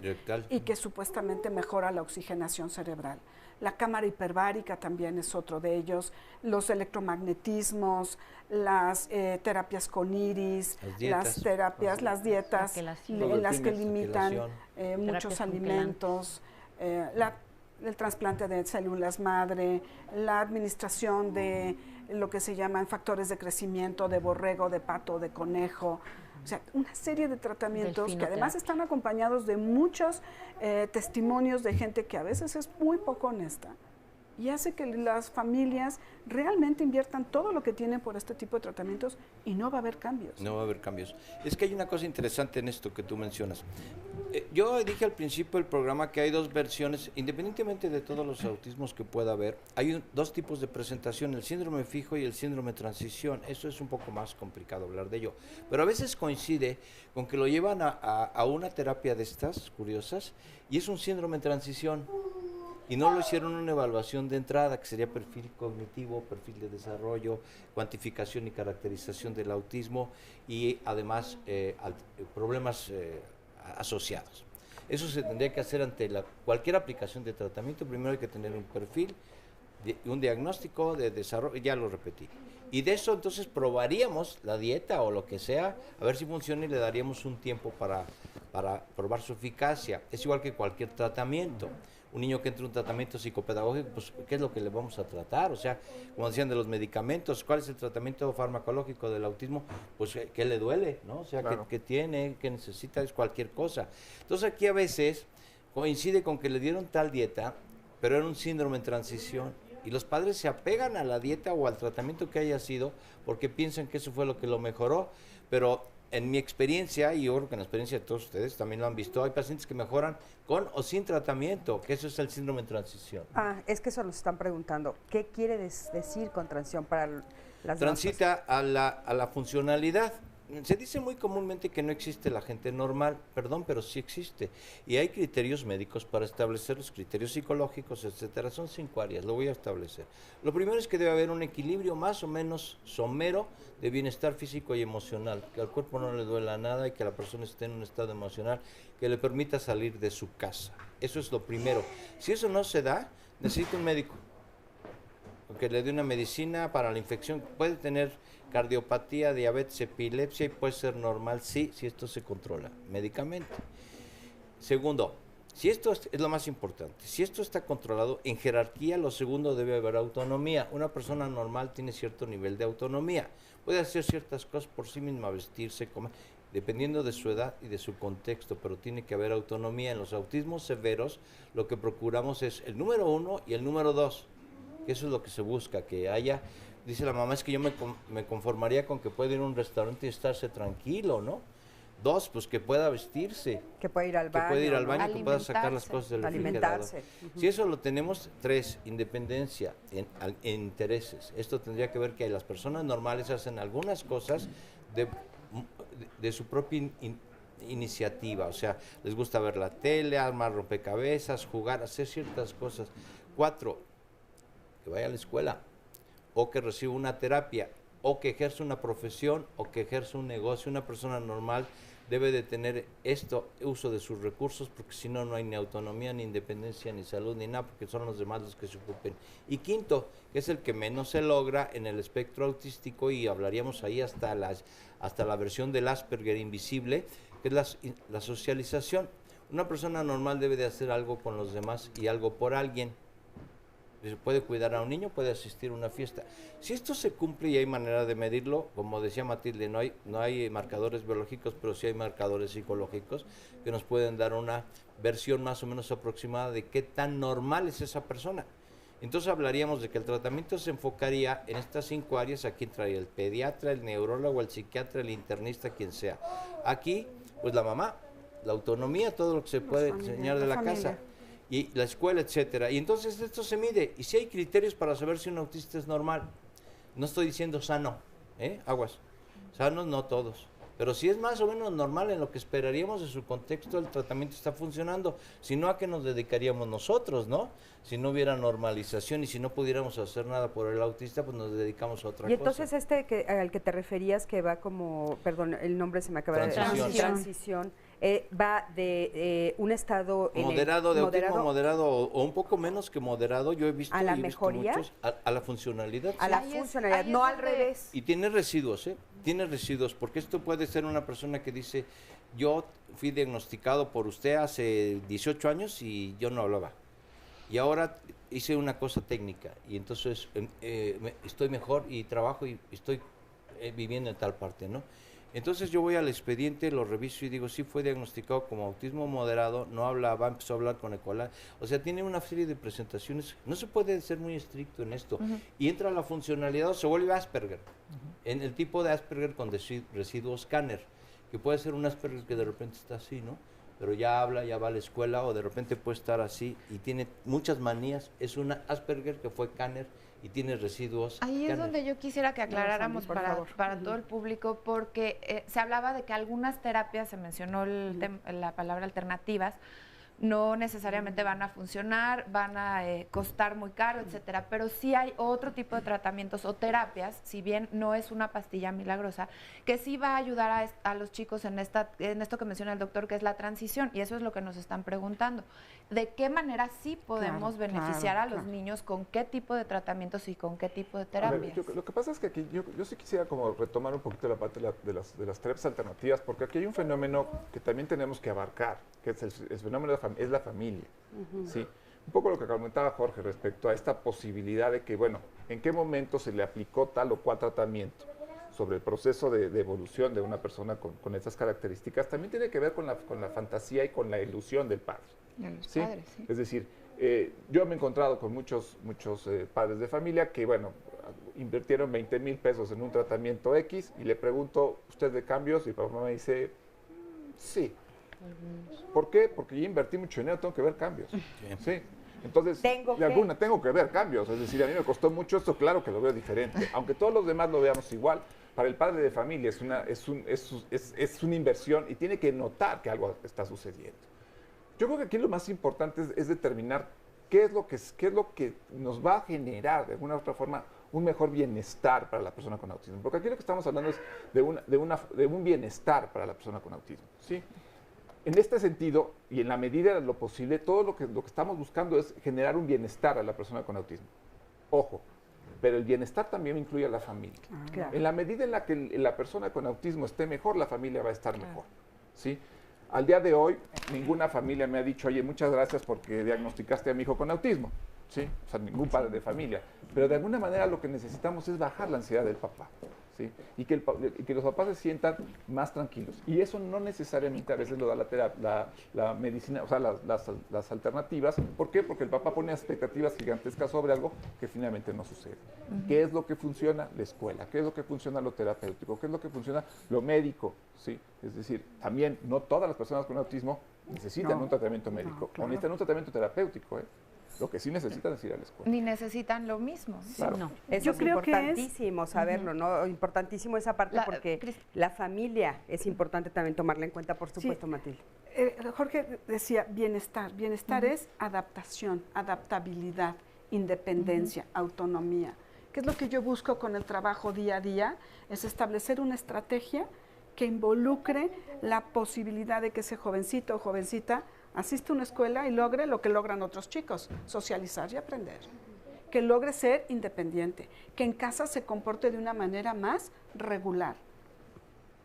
Y que supuestamente mejora la oxigenación cerebral. La cámara hiperbárica también es otro de ellos, los electromagnetismos, las terapias con iris, las dietas en las que limitan muchos alimentos, el trasplante de células madre, la administración de lo que se llaman factores de crecimiento de borrego, de pato, de conejo. O sea, una serie de tratamientos que además están acompañados de muchos testimonios de gente que a veces es muy poco honesta y hace que las familias realmente inviertan todo lo que tienen por este tipo de tratamientos y no va a haber cambios. No va a haber cambios. Es que hay una cosa interesante en esto que tú mencionas. Yo dije al principio del programa que hay dos versiones, independientemente de todos los autismos que pueda haber, hay dos tipos de presentación, el síndrome fijo y el síndrome de transición. Eso es un poco más complicado hablar de ello. Pero a veces coincide con que lo llevan a una terapia de estas curiosas y es un síndrome de transición. Y no lo hicieron una evaluación de entrada, que sería perfil cognitivo, perfil de desarrollo, cuantificación y caracterización del autismo y además problemas asociados. Eso se tendría que hacer ante cualquier aplicación de tratamiento. Primero hay que tener un perfil, un diagnóstico de desarrollo, ya lo repetí. Y de eso entonces probaríamos la dieta o lo que sea, a ver si funciona y le daríamos un tiempo para probar su eficacia. Es igual que cualquier tratamiento. Un niño que entra en un tratamiento psicopedagógico, pues, ¿qué es lo que le vamos a tratar? O sea, como decían de los medicamentos, ¿cuál es el tratamiento farmacológico del autismo? Pues, ¿qué le duele? ¿No? O sea, ¿qué tiene? ¿Qué necesita? Es cualquier cosa. Entonces, aquí a veces coincide con que le dieron tal dieta, pero era un síndrome en transición. Y los padres se apegan a la dieta o al tratamiento que haya sido porque piensan que eso fue lo que lo mejoró, pero en mi experiencia, y yo creo que en la experiencia de todos ustedes también lo han visto, hay pacientes que mejoran con o sin tratamiento, que eso es el síndrome en transición. Es que eso nos están preguntando. ¿Qué quiere decir con transición para las Transita a la funcionalidad. se dice muy comúnmente que no existe la gente normal, perdón, pero sí existe. Y hay criterios médicos para establecer los criterios psicológicos, etcétera. Son 5 áreas, lo voy a establecer. Lo primero es que debe haber un equilibrio más o menos somero de bienestar físico y emocional, que al cuerpo no le duela nada y que la persona esté en un estado emocional que le permita salir de su casa. Eso es lo primero. Si eso no se da, necesita un médico que le dé una medicina para la infección. Puede tener cardiopatía, diabetes, epilepsia y puede ser normal, sí, si esto se controla médicamente. Segundo, si esto es lo más importante, si esto está controlado en jerarquía, lo segundo debe haber autonomía. Una persona normal tiene cierto nivel de autonomía, puede hacer ciertas cosas por sí misma, vestirse, comer, dependiendo de su edad y de su contexto, pero tiene que haber autonomía. En los autismos severos lo que procuramos es el número 1 y el número 2, que eso es lo que se busca, que haya, dice la mamá, es que yo me conformaría con que pueda ir a un restaurante y estarse tranquilo, ¿no? 2, pues que pueda vestirse. Que pueda ir al baño. Que pueda ir al baño, ¿no? que pueda sacar las cosas del refrigerador. Si eso lo tenemos, 3, independencia en intereses. Esto tendría que ver que las personas normales hacen algunas cosas de su propia iniciativa, o sea, les gusta ver la tele, armar rompecabezas, jugar, hacer ciertas cosas. 4, que vaya a la escuela, o que reciba una terapia, o que ejerza una profesión, o que ejerza un negocio. Una persona normal debe de tener uso de sus recursos, porque si no, no hay ni autonomía, ni independencia, ni salud, ni nada, porque son los demás los que se ocupen. Y 5, que es el que menos se logra en el espectro autístico, y hablaríamos ahí hasta la versión del Asperger invisible, que es la socialización. Una persona normal debe de hacer algo con los demás y algo por alguien. Se puede cuidar a un niño, puede asistir a una fiesta. Si esto se cumple y hay manera de medirlo, como decía Matilde, no hay marcadores biológicos, pero sí hay marcadores psicológicos que nos pueden dar una versión más o menos aproximada de qué tan normal es esa persona. Entonces hablaríamos de que el tratamiento se enfocaría en estas 5 áreas. Aquí entraría el pediatra, el neurólogo, el psiquiatra, el internista, quien sea. Aquí, pues la mamá, la autonomía, todo lo que se puede enseñar de la casa. Y la escuela, etcétera. Y entonces esto se mide. Y si hay criterios para saber si un autista es normal. No estoy diciendo sano, aguas. Sanos no todos. Pero si es más o menos normal en lo que esperaríamos de su contexto, el tratamiento está funcionando. Si no, ¿a qué nos dedicaríamos nosotros, no? Si no hubiera normalización y si no pudiéramos hacer nada por el autista, pues nos dedicamos a otra cosa. Y entonces al que te referías, que va como, perdón, el nombre se me acaba de decir. Transición. Va de un estado moderado, de autismo moderado o un poco menos que moderado. Yo he visto a la mejoría, muchos, a la funcionalidad, a la funcionalidad, no al revés. Y tiene residuos, tiene residuos, porque esto puede ser una persona que dice, yo fui diagnosticado por usted hace 18 años y yo no hablaba, y ahora hice una cosa técnica y entonces estoy mejor y trabajo y estoy viviendo en tal parte, ¿no? Entonces yo voy al expediente, lo reviso y digo, sí fue diagnosticado como autismo moderado, no hablaba, empezó a hablar con ecolar. O sea, tiene una serie de presentaciones, no se puede ser muy estricto en esto. Y entra la funcionalidad o se vuelve Asperger, en el tipo de Asperger con residuos Kanner, que puede ser un Asperger que de repente está así, ¿no? Pero ya habla, ya va a la escuela, o de repente puede estar así y tiene muchas manías. Es una Asperger que fue Kanner y tiene residuos. Ahí es donde yo quisiera que aclaráramos para todo el público, porque se hablaba de que algunas terapias, se mencionó la palabra alternativas, no necesariamente van a funcionar, van a costar muy caro, etcétera, pero sí hay otro tipo de tratamientos o terapias, si bien no es una pastilla milagrosa, que sí va a ayudar a los chicos en esto que menciona el doctor, que es la transición, y eso es lo que nos están preguntando. ¿De qué manera sí podemos beneficiar a los niños? ¿Con qué tipo de tratamientos y con qué tipo de terapias? Lo que pasa es que aquí yo sí quisiera como retomar un poquito la parte de las terapias alternativas, porque aquí hay un fenómeno que también tenemos que abarcar, que es el fenómeno es la familia. ¿Sí? Un poco lo que comentaba Jorge respecto a esta posibilidad de que, bueno, en qué momento se le aplicó tal o cual tratamiento sobre el proceso de evolución de una persona con estas características, también tiene que ver con la fantasía y con la ilusión del padre. ¿Sí? Padres, sí. Es decir, yo me he encontrado con muchos padres de familia que, bueno, invirtieron 20,000 pesos en un tratamiento X y le pregunto, ¿usted de cambios? Y papá me dice, sí. ¿Por qué? Porque yo invertí mucho dinero, tengo que ver cambios. ¿Sí? Entonces, tengo que ver cambios. Es decir, a mí me costó mucho esto, claro que lo veo diferente. Aunque todos los demás lo veamos igual, para el padre de familia es una inversión y tiene que notar que algo está sucediendo. Yo creo que aquí lo más importante es determinar qué es lo que nos va a generar de alguna u otra forma un mejor bienestar para la persona con autismo. Porque aquí lo que estamos hablando es de un bienestar para la persona con autismo, ¿sí? En este sentido, y en la medida de lo posible, todo lo que estamos buscando es generar un bienestar a la persona con autismo. Ojo, pero el bienestar también incluye a la familia. Claro. En la medida en la que la persona con autismo esté mejor, la familia va a estar mejor, ¿sí? Al día de hoy, ninguna familia me ha dicho, oye, muchas gracias porque diagnosticaste a mi hijo con autismo, ¿sí? O sea, ningún padre de familia. Pero de alguna manera lo que necesitamos es bajar la ansiedad del papá, ¿sí? Y que los papás se sientan más tranquilos. Y eso no necesariamente a veces lo da la medicina, o sea, las alternativas. ¿Por qué? Porque el papá pone expectativas gigantescas sobre algo que finalmente no sucede. ¿Qué es lo que funciona? La escuela. ¿Qué es lo que funciona? Lo terapéutico. ¿Qué es lo que funciona? Lo médico, ¿sí? Es decir, también no todas las personas con autismo necesitan un tratamiento médico o necesitan un tratamiento terapéutico, ¿eh? Lo que sí necesitan es ir a la escuela. Ni necesitan lo mismo. Claro. No. Eso es importantísimo saberlo, ¿no? Importantísimo esa parte porque la familia es importante también tomarla en cuenta, por supuesto, Matilde. Jorge decía bienestar. Bienestar es adaptación, adaptabilidad, independencia, autonomía. ¿Qué es lo que yo busco con el trabajo día a día? Es establecer una estrategia que involucre la posibilidad de que ese jovencito o jovencita asiste a una escuela y logre lo que logran otros chicos, socializar y aprender. Que logre ser independiente, que en casa se comporte de una manera más regular,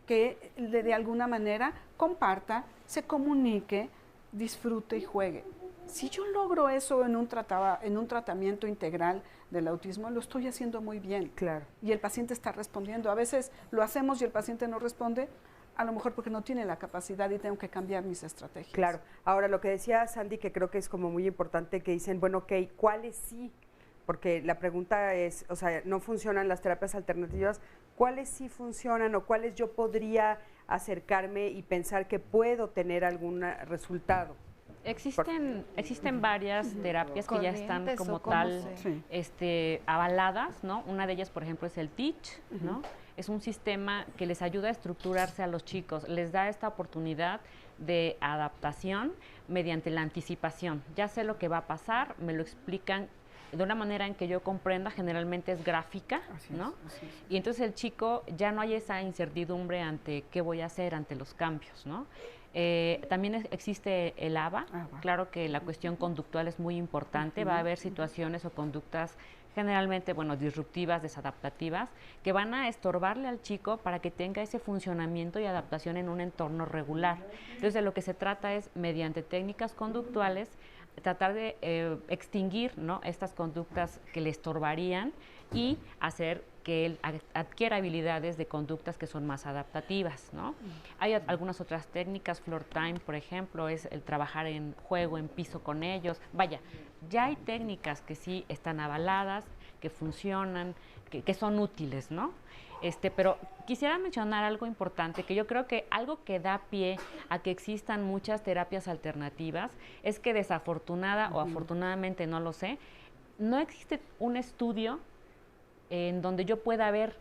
que de alguna manera comparta, se comunique, disfrute y juegue. Si yo logro eso en un tratamiento integral del autismo, lo estoy haciendo muy bien. Claro. Y el paciente está respondiendo. A veces lo hacemos y el paciente no responde, a lo mejor porque no tiene la capacidad y tengo que cambiar mis estrategias. Claro. Ahora, lo que decía Sandy, que creo que es como muy importante, que dicen, bueno, ok, ¿cuáles sí? Porque la pregunta es, o sea, no funcionan las terapias alternativas, ¿cuáles sí funcionan o cuáles yo podría acercarme y pensar que puedo tener algún resultado? Existen varias terapias que ya están como tal avaladas, ¿no? Una de ellas, por ejemplo, es el TEACH, ¿no? Es un sistema que les ayuda a estructurarse a los chicos, les da esta oportunidad de adaptación mediante la anticipación. Ya sé lo que va a pasar, me lo explican de una manera en que yo comprenda, generalmente es gráfica, ¿no? Así es. Y entonces el chico ya no hay esa incertidumbre ante qué voy a hacer ante los cambios, ¿no? También existe el ABA, claro que la cuestión conductual es muy importante, va a haber situaciones o conductas generalmente, disruptivas, desadaptativas, que van a estorbarle al chico para que tenga ese funcionamiento y adaptación en un entorno regular. Entonces, de lo que se trata es, mediante técnicas conductuales, tratar de extinguir, ¿no?, estas conductas que le estorbarían y hacer que él adquiera habilidades de conductas que son más adaptativas, ¿no? Hay algunas otras técnicas, floor time, por ejemplo, es el trabajar en juego, en piso con ellos. Vaya, ya hay técnicas que sí están avaladas, que funcionan, que son útiles, ¿no? Pero quisiera mencionar algo importante, que yo creo que algo que da pie a que existan muchas terapias alternativas es que desafortunada o afortunadamente, no lo sé, no existe un estudio en donde yo pueda ver,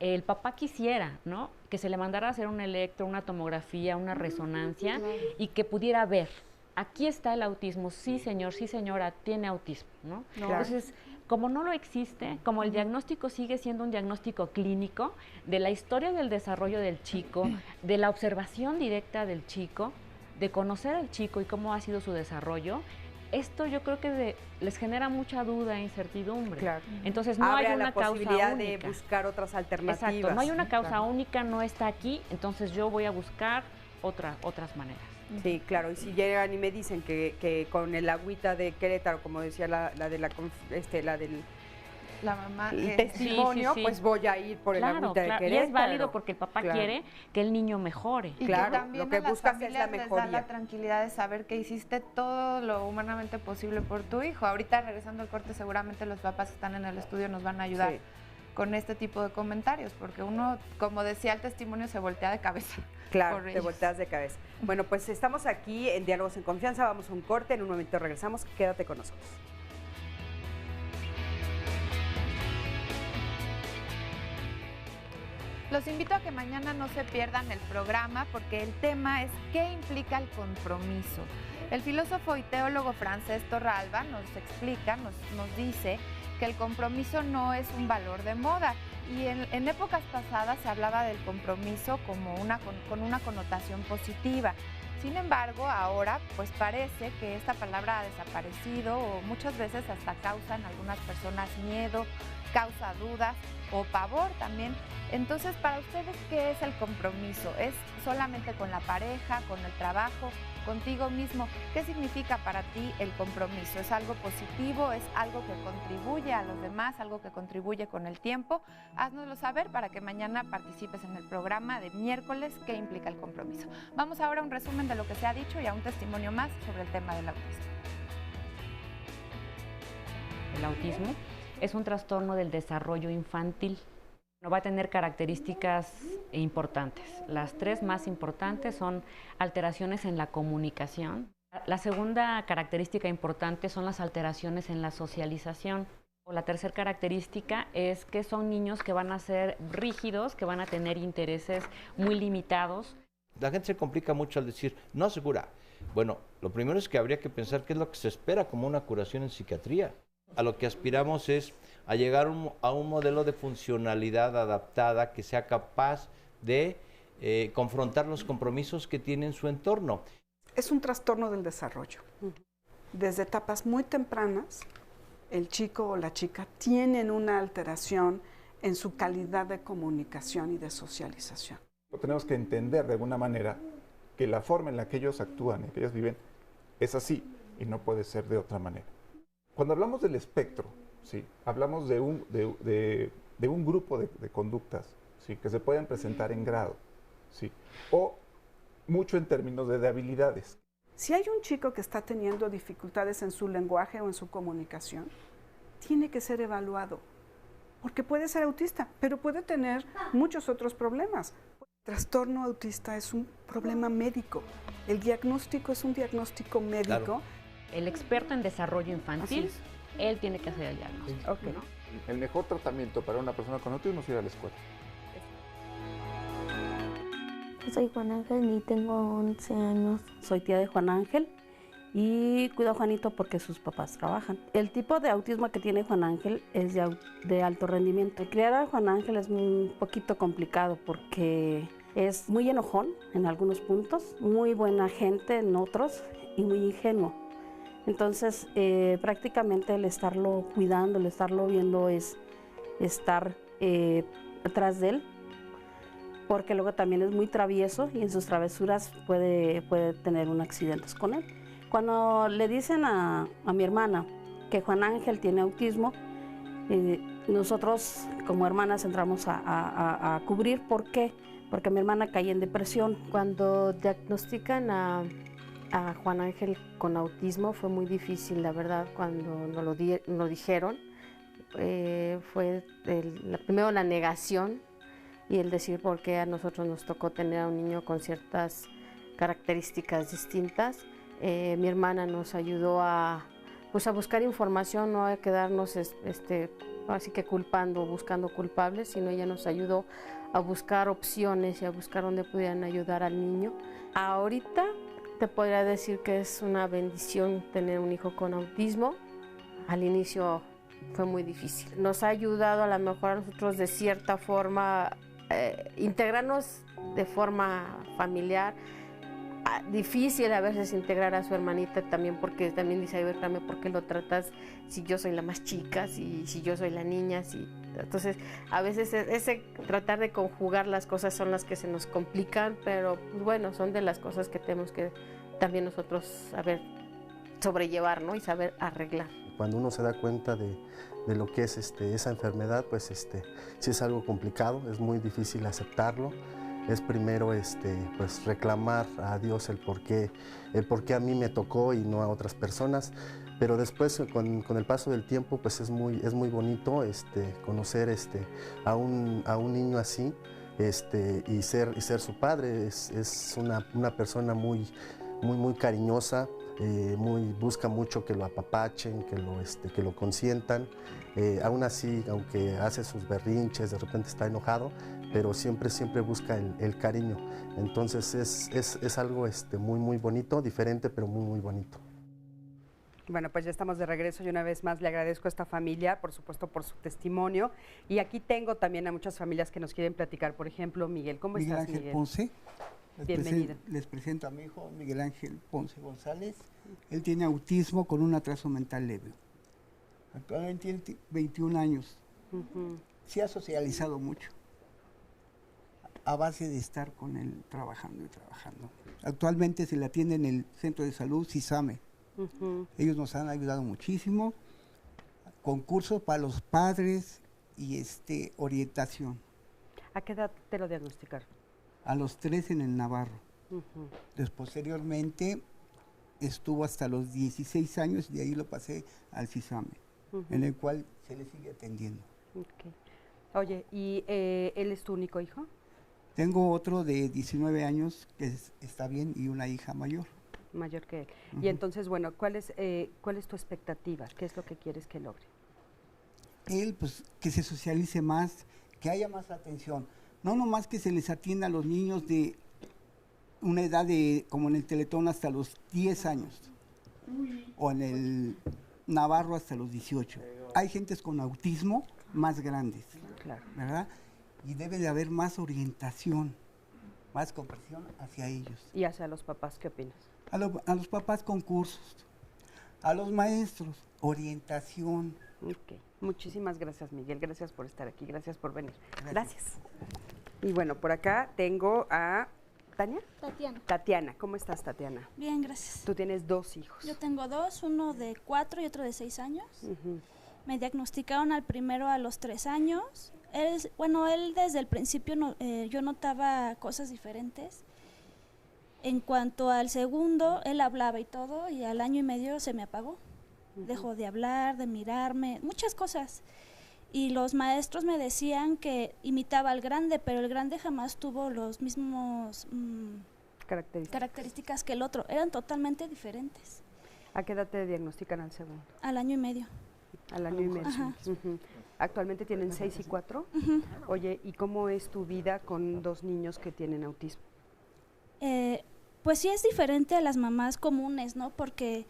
el papá quisiera, ¿no?, que se le mandara a hacer un electro, una tomografía, una resonancia y que pudiera ver, aquí está el autismo, sí señor, sí señora, tiene autismo, ¿no? Entonces, como no lo existe, como el diagnóstico sigue siendo un diagnóstico clínico de la historia del desarrollo del chico, de la observación directa del chico, de conocer al chico y cómo ha sido su desarrollo, esto yo creo que les genera mucha duda e incertidumbre. Claro. Entonces no hay una causa única. De buscar otras alternativas. Exacto, no hay una causa única, no está aquí, entonces yo voy a buscar otras maneras. Sí, claro, y si llegan y me dicen que con el agüita de Querétaro, como decía la mamá, el testimonio, pues voy a ir por el agüita de Querétaro. Y es válido porque el papá quiere que el niño mejore. Y claro, que también lo que buscas es la mejoría. Les da la tranquilidad de saber que hiciste todo lo humanamente posible por tu hijo. Ahorita regresando al corte, seguramente los papás están en el estudio, nos van a ayudar. Sí. con este tipo de comentarios, porque uno, como decía el testimonio, se voltea de cabeza. Claro, te volteas de cabeza. Bueno, pues estamos aquí en Diálogos en Confianza, vamos a un corte, en un momento regresamos, quédate con nosotros. Los invito a que mañana no se pierdan el programa porque el tema es ¿qué implica el compromiso? El filósofo y teólogo francés Torralba nos explica, nos dice que el compromiso no es un valor de moda y en épocas pasadas se hablaba del compromiso como con una connotación positiva. Sin embargo, ahora pues parece que esta palabra ha desaparecido o muchas veces hasta causan algunas personas miedo, causa dudas o pavor también. Entonces, para ustedes, ¿qué es el compromiso? ¿Es solamente con la pareja, con el trabajo, contigo mismo? ¿Qué significa para ti el compromiso? ¿Es algo positivo? ¿Es algo que contribuye a los demás? ¿Algo que contribuye con el tiempo? Háznoslo saber para que mañana participes en el programa de miércoles ¿qué implica el compromiso? Vamos ahora a un resumen de lo que se ha dicho y a un testimonio más sobre el tema del autismo. El autismo es un trastorno del desarrollo infantil. Va a tener características importantes. Las tres más importantes son alteraciones en la comunicación. La segunda característica importante son las alteraciones en la socialización. La tercera característica es que son niños que van a ser rígidos, que van a tener intereses muy limitados. La gente se complica mucho al decir, no se cura. Bueno, lo primero es que habría que pensar qué es lo que se espera como una curación en psiquiatría. A lo que aspiramos es a llegar a un modelo de funcionalidad adaptada que sea capaz de confrontar los compromisos que tiene en su entorno. Es un trastorno del desarrollo. Desde etapas muy tempranas, el chico o la chica tienen una alteración en su calidad de comunicación y de socialización. Tenemos que entender de alguna manera que la forma en la que ellos actúan y que ellos viven es así y no puede ser de otra manera. Cuando hablamos del espectro, ¿sí? Hablamos de un grupo de conductas, ¿sí? Que se pueden presentar en grado, ¿sí? O mucho en términos de habilidades. Si hay un chico que está teniendo dificultades en su lenguaje o en su comunicación, tiene que ser evaluado, porque puede ser autista, pero puede tener muchos otros problemas. El trastorno autista es un problema médico. El diagnóstico es un diagnóstico médico. Claro. El experto en desarrollo infantil, él tiene que hacer el diagnóstico. Okay. ¿No? El mejor tratamiento para una persona con autismo es ir a la escuela. Soy Juan Ángel y tengo 11 años. Soy tía de Juan Ángel y cuido a Juanito porque sus papás trabajan. El tipo de autismo que tiene Juan Ángel es de alto rendimiento. Criar a Juan Ángel es un poquito complicado porque es muy enojón en algunos puntos, muy buena gente en otros y muy ingenuo. Entonces, prácticamente el estarlo cuidando, el estarlo viendo es estar atrás de él, porque luego también es muy travieso y en sus travesuras puede tener un accidente con él. Cuando le dicen a mi hermana que Juan Ángel tiene autismo, nosotros como hermanas entramos a cubrir. ¿Por qué? Porque mi hermana cae en depresión. Cuando diagnostican a Juan Ángel con autismo fue muy difícil, la verdad, cuando nos lo dijeron. Fue primero la negación y el decir por qué a nosotros nos tocó tener a un niño con ciertas características distintas. Mi hermana nos ayudó a buscar información, no a quedarnos así que buscando culpables, sino ella nos ayudó a buscar opciones y a buscar dónde pudieran ayudar al niño. Ahorita te podría decir que es una bendición tener un hijo con autismo. Al inicio fue muy difícil. Nos ha ayudado a lo mejor a nosotros de cierta forma integrarnos de forma familiar. Difícil a veces integrar a su hermanita también, porque también dice, a ver, ¿por qué lo tratas si yo soy la más chica, si yo soy la niña? Entonces, a veces ese tratar de conjugar las cosas son las que se nos complican, pero pues, bueno, son de las cosas que tenemos que también nosotros saber sobrellevar, ¿no? Y saber arreglar. Cuando uno se da cuenta de lo que es esa enfermedad, pues sí es algo complicado, es muy difícil aceptarlo. es primero pues reclamar a Dios el por qué a mí me tocó y no a otras personas. Pero después, con el paso del tiempo, pues es muy bonito conocer a un niño así y ser su padre. Es una persona muy cariñosa, busca mucho que lo apapachen, que lo consientan. Aún así, aunque hace sus berrinches, de repente está enojado, pero siempre busca el cariño. Entonces es algo muy bonito, diferente, pero muy bonito. Bueno, pues ya estamos de regreso y una vez más le agradezco a esta familia, por supuesto, por su testimonio. Y aquí tengo también a muchas familias que nos quieren platicar. Por ejemplo, Miguel, ¿cómo estás, Miguel? Miguel Ángel Ponce. Bienvenido. Les presento a mi hijo, Miguel Ángel Ponce González. Él tiene autismo con un atraso mental leve. Actualmente tiene 21 años. Se ha socializado mucho a base de estar con él trabajando. Actualmente se le atiende en el Centro de Salud CISAME. Ellos nos han ayudado muchísimo, concursos para los padres y orientación. ¿A qué edad te lo diagnosticaron? A los 3 en el Navarro. Posteriormente estuvo hasta los 16 años y de ahí lo pasé al CISAME, en el cual se le sigue atendiendo. Oye, ¿y él es tu único hijo? Tengo otro de 19 años que está bien y una hija mayor. Mayor que él. Y entonces, bueno, ¿cuál es tu expectativa? ¿Qué es lo que quieres que logre? Él, pues, que se socialice más, que haya más atención. No nomás que se les atienda a los niños de una edad de, como en el Teletón, hasta los 10 años. O en el Navarro hasta los 18. Hay gentes con autismo más grandes, ¿verdad? Y debe de haber más orientación, más comprensión hacia ellos. ¿Y hacia los papás qué opinas? A los papás concursos, a los maestros, orientación. Muchísimas gracias, Miguel. Gracias por estar aquí, gracias por venir. Gracias. Y bueno, por acá tengo a ¿Tania? Tatiana. Tatiana, ¿cómo estás, Tatiana? Bien, gracias. Tú tienes 2 hijos. Yo tengo 2, uno de 4 y otro de 6 años. Me diagnosticaron al primero a los 3 años. Él desde el principio yo notaba cosas diferentes. En cuanto al segundo, él hablaba y todo, y al año y medio se me apagó. Dejó de hablar, de mirarme, muchas cosas. Y los maestros me decían que imitaba al grande, pero el grande jamás tuvo los mismos características que el otro. Eran totalmente diferentes. ¿A qué edad te diagnostican al segundo? Al año y medio. Al año y medio. Actualmente tienen 6 y 4. Oye, ¿y cómo es tu vida con 2 niños que tienen autismo? Pues sí es diferente a las mamás comunes, ¿no? Porque,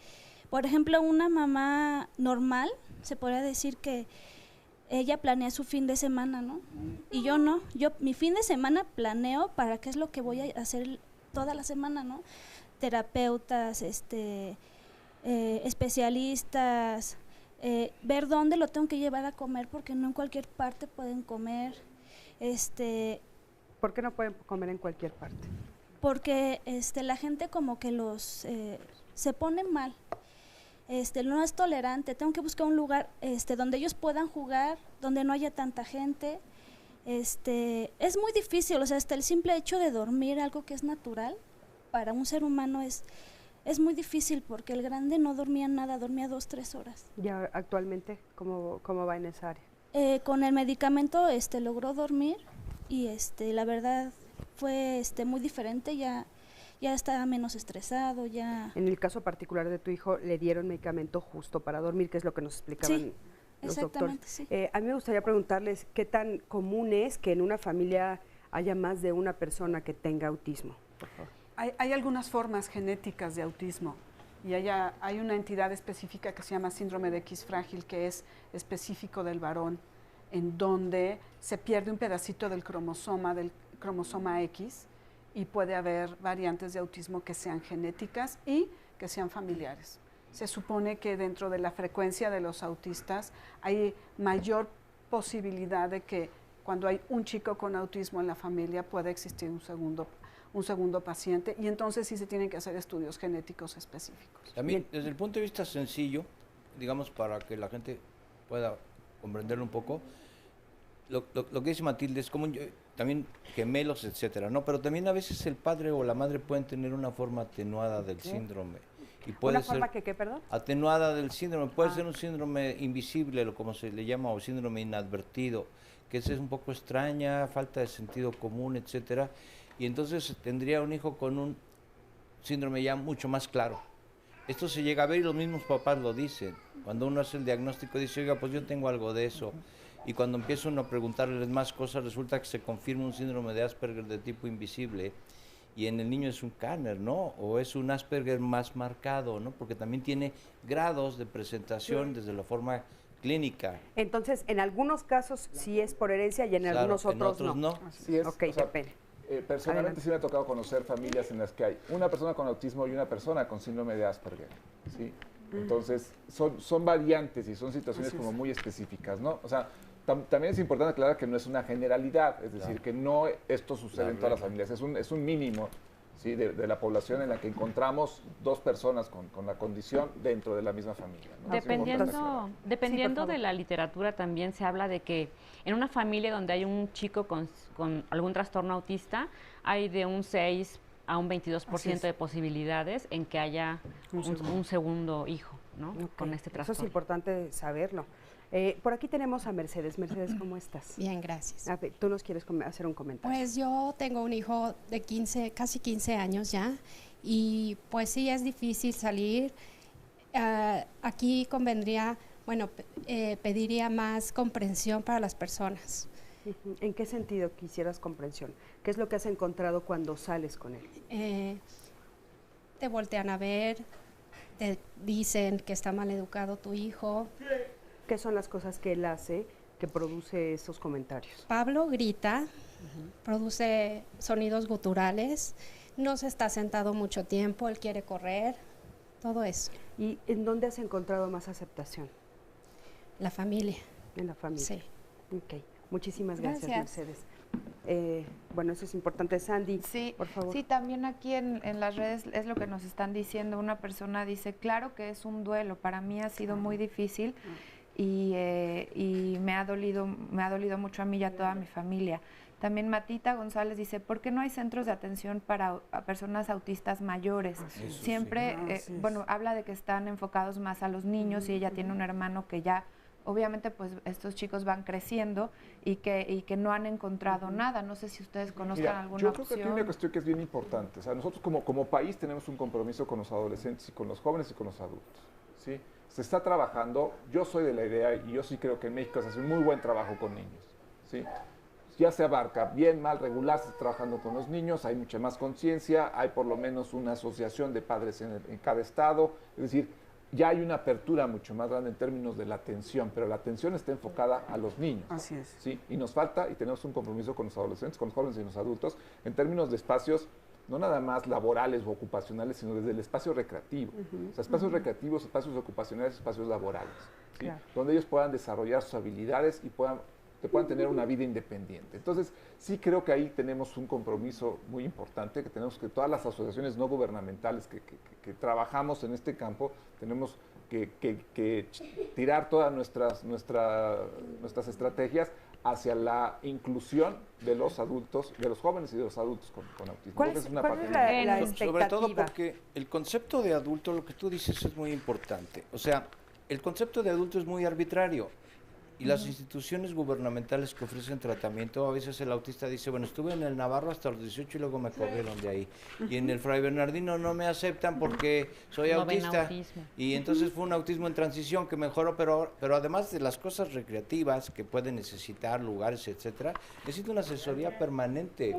por ejemplo, una mamá normal, se podría decir que ella planea su fin de semana, ¿no? Y yo no. Mi fin de semana planeo para qué es lo que voy a hacer toda la semana, ¿no? Terapeutas, especialistas, ver dónde lo tengo que llevar a comer, porque no en cualquier parte pueden comer. ¿Por qué no pueden comer en cualquier parte? Porque la gente como que se pone mal. No es tolerante. Tengo que buscar un lugar donde ellos puedan jugar, donde no haya tanta gente. Es muy difícil, o sea, hasta el simple hecho de dormir, algo que es natural para un ser humano, es muy difícil, porque el grande no dormía nada, dormía 2-3 horas. ¿Ya actualmente cómo va en esa área? Con el medicamento logró dormir y la verdad fue muy diferente, ya estaba menos estresado, ya. En el caso particular de tu hijo, le dieron medicamento justo para dormir, que es lo que nos explicaban los doctores. Sí. A mí me gustaría preguntarles qué tan común es que en una familia haya más de una persona que tenga autismo, por favor. Hay algunas formas genéticas de autismo y hay una entidad específica que se llama síndrome de X frágil, que es específico del varón, en donde se pierde un pedacito del cromosoma X, y puede haber variantes de autismo que sean genéticas y que sean familiares. Se supone que dentro de la frecuencia de los autistas hay mayor posibilidad de que cuando hay un chico con autismo en la familia pueda existir un segundo paciente, y entonces sí se tienen que hacer estudios genéticos específicos. También, desde el punto de vista sencillo, digamos, para que la gente pueda comprenderlo un poco, lo que dice Matilde es como también gemelos, etcétera, ¿no? Pero también a veces el padre o la madre pueden tener una forma atenuada del síndrome. Y puede ¿Una ser forma que qué, perdón? atenuada del síndrome, puede ser un síndrome invisible, como se le llama, o síndrome inadvertido, que es un poco extraña, falta de sentido común, etcétera, y entonces tendría un hijo con un síndrome ya mucho más claro. Esto se llega a ver y los mismos papás lo dicen. Cuando uno hace el diagnóstico dice, oiga, pues yo tengo algo de eso. Y cuando empieza uno a preguntarles más cosas, resulta que se confirma un síndrome de Asperger de tipo invisible. Y en el niño es un Kanner, ¿no? O es un Asperger más marcado, ¿no? Porque también tiene grados de presentación desde la forma clínica. Entonces, en algunos casos sí es por herencia y en algunos otros no. Así es. Ok, o sea, qué pena. Personalmente sí me ha tocado conocer familias en las que hay una persona con autismo y una persona con síndrome de Asperger, ¿sí? Entonces, son variantes y son situaciones como muy específicas, ¿no? O sea, también es importante aclarar que no es una generalidad, es decir, que no esto sucede en todas las familias, es un mínimo, ¿sí? de la población en la que encontramos dos personas con la condición dentro de la misma familia, ¿no? Dependiendo de la literatura también se habla de que en una familia donde hay un chico con algún trastorno autista, hay de un 6 a un 22% de posibilidades en que haya un segundo hijo, ¿no? Okay. Con este trastorno. Eso es importante saberlo. Por aquí tenemos a Mercedes. Mercedes, ¿cómo estás? Bien, gracias. A ver, tú nos quieres hacer un comentario. Pues yo tengo un hijo de casi 15 años ya, y pues sí es difícil salir. Aquí convendría, pediría más comprensión para las personas. ¿En qué sentido quisieras comprensión? ¿Qué es lo que has encontrado cuando sales con él? Te voltean a ver, te dicen que está mal educado tu hijo. ¿Qué son las cosas que él hace que produce esos comentarios? Pablo grita, produce sonidos guturales, no se está sentado mucho tiempo, él quiere correr, todo eso. ¿Y en dónde has encontrado más aceptación? La familia. En la familia. Sí. Ok, muchísimas gracias. Mercedes. Bueno, eso es importante. Sandy, sí, por favor. Sí, también aquí en las redes es lo que nos están diciendo. Una persona dice, claro que es un duelo, para mí ha sido muy difícil y me ha dolido mucho a mí y a toda mi familia. También Matita González dice, ¿por qué no hay centros de atención para personas autistas mayores? Siempre, habla de que están enfocados más a los niños y ella tiene un hermano que ya, obviamente, pues estos chicos van creciendo y que no han encontrado nada. No sé si ustedes conozcan alguna yo opción. Creo que hay una cuestión que es bien importante. O sea, nosotros como país tenemos un compromiso con los adolescentes y con los jóvenes y con los adultos, ¿sí? Se está trabajando, yo soy de la idea y yo sí creo que en México se hace un muy buen trabajo con niños, ¿sí? Ya se abarca bien, mal, regular, se está trabajando con los niños, hay mucha más conciencia, hay por lo menos una asociación de padres en cada estado, es decir, ya hay una apertura mucho más grande en términos de la atención, pero la atención está enfocada a los niños. Así es. ¿Sí? Y nos falta, y tenemos un compromiso con los adolescentes, con los jóvenes y los adultos, en términos de espacios no nada más laborales o ocupacionales, sino desde el espacio recreativo. O sea, espacios recreativos, espacios ocupacionales, espacios laborales, ¿sí? Claro. Donde ellos puedan desarrollar sus habilidades y puedan tener una vida independiente. Entonces, sí creo que ahí tenemos un compromiso muy importante, que tenemos que todas las asociaciones no gubernamentales que trabajamos en este campo, tenemos que tirar todas nuestras estrategias hacia la inclusión de los adultos, de los jóvenes y de los adultos con autismo. ¿Cuál es la expectativa? Sobre todo porque el concepto de adulto, lo que tú dices, es muy importante. O sea, el concepto de adulto es muy arbitrario. Y las instituciones gubernamentales que ofrecen tratamiento, a veces el autista dice, bueno, estuve en el Navarro hasta los 18 y luego me corrieron de ahí. Y en el Fray Bernardino no me aceptan porque soy autista. Y entonces fue un autismo en transición que mejoró, pero además de las cosas recreativas que pueden necesitar, lugares, etcétera, necesita una asesoría permanente.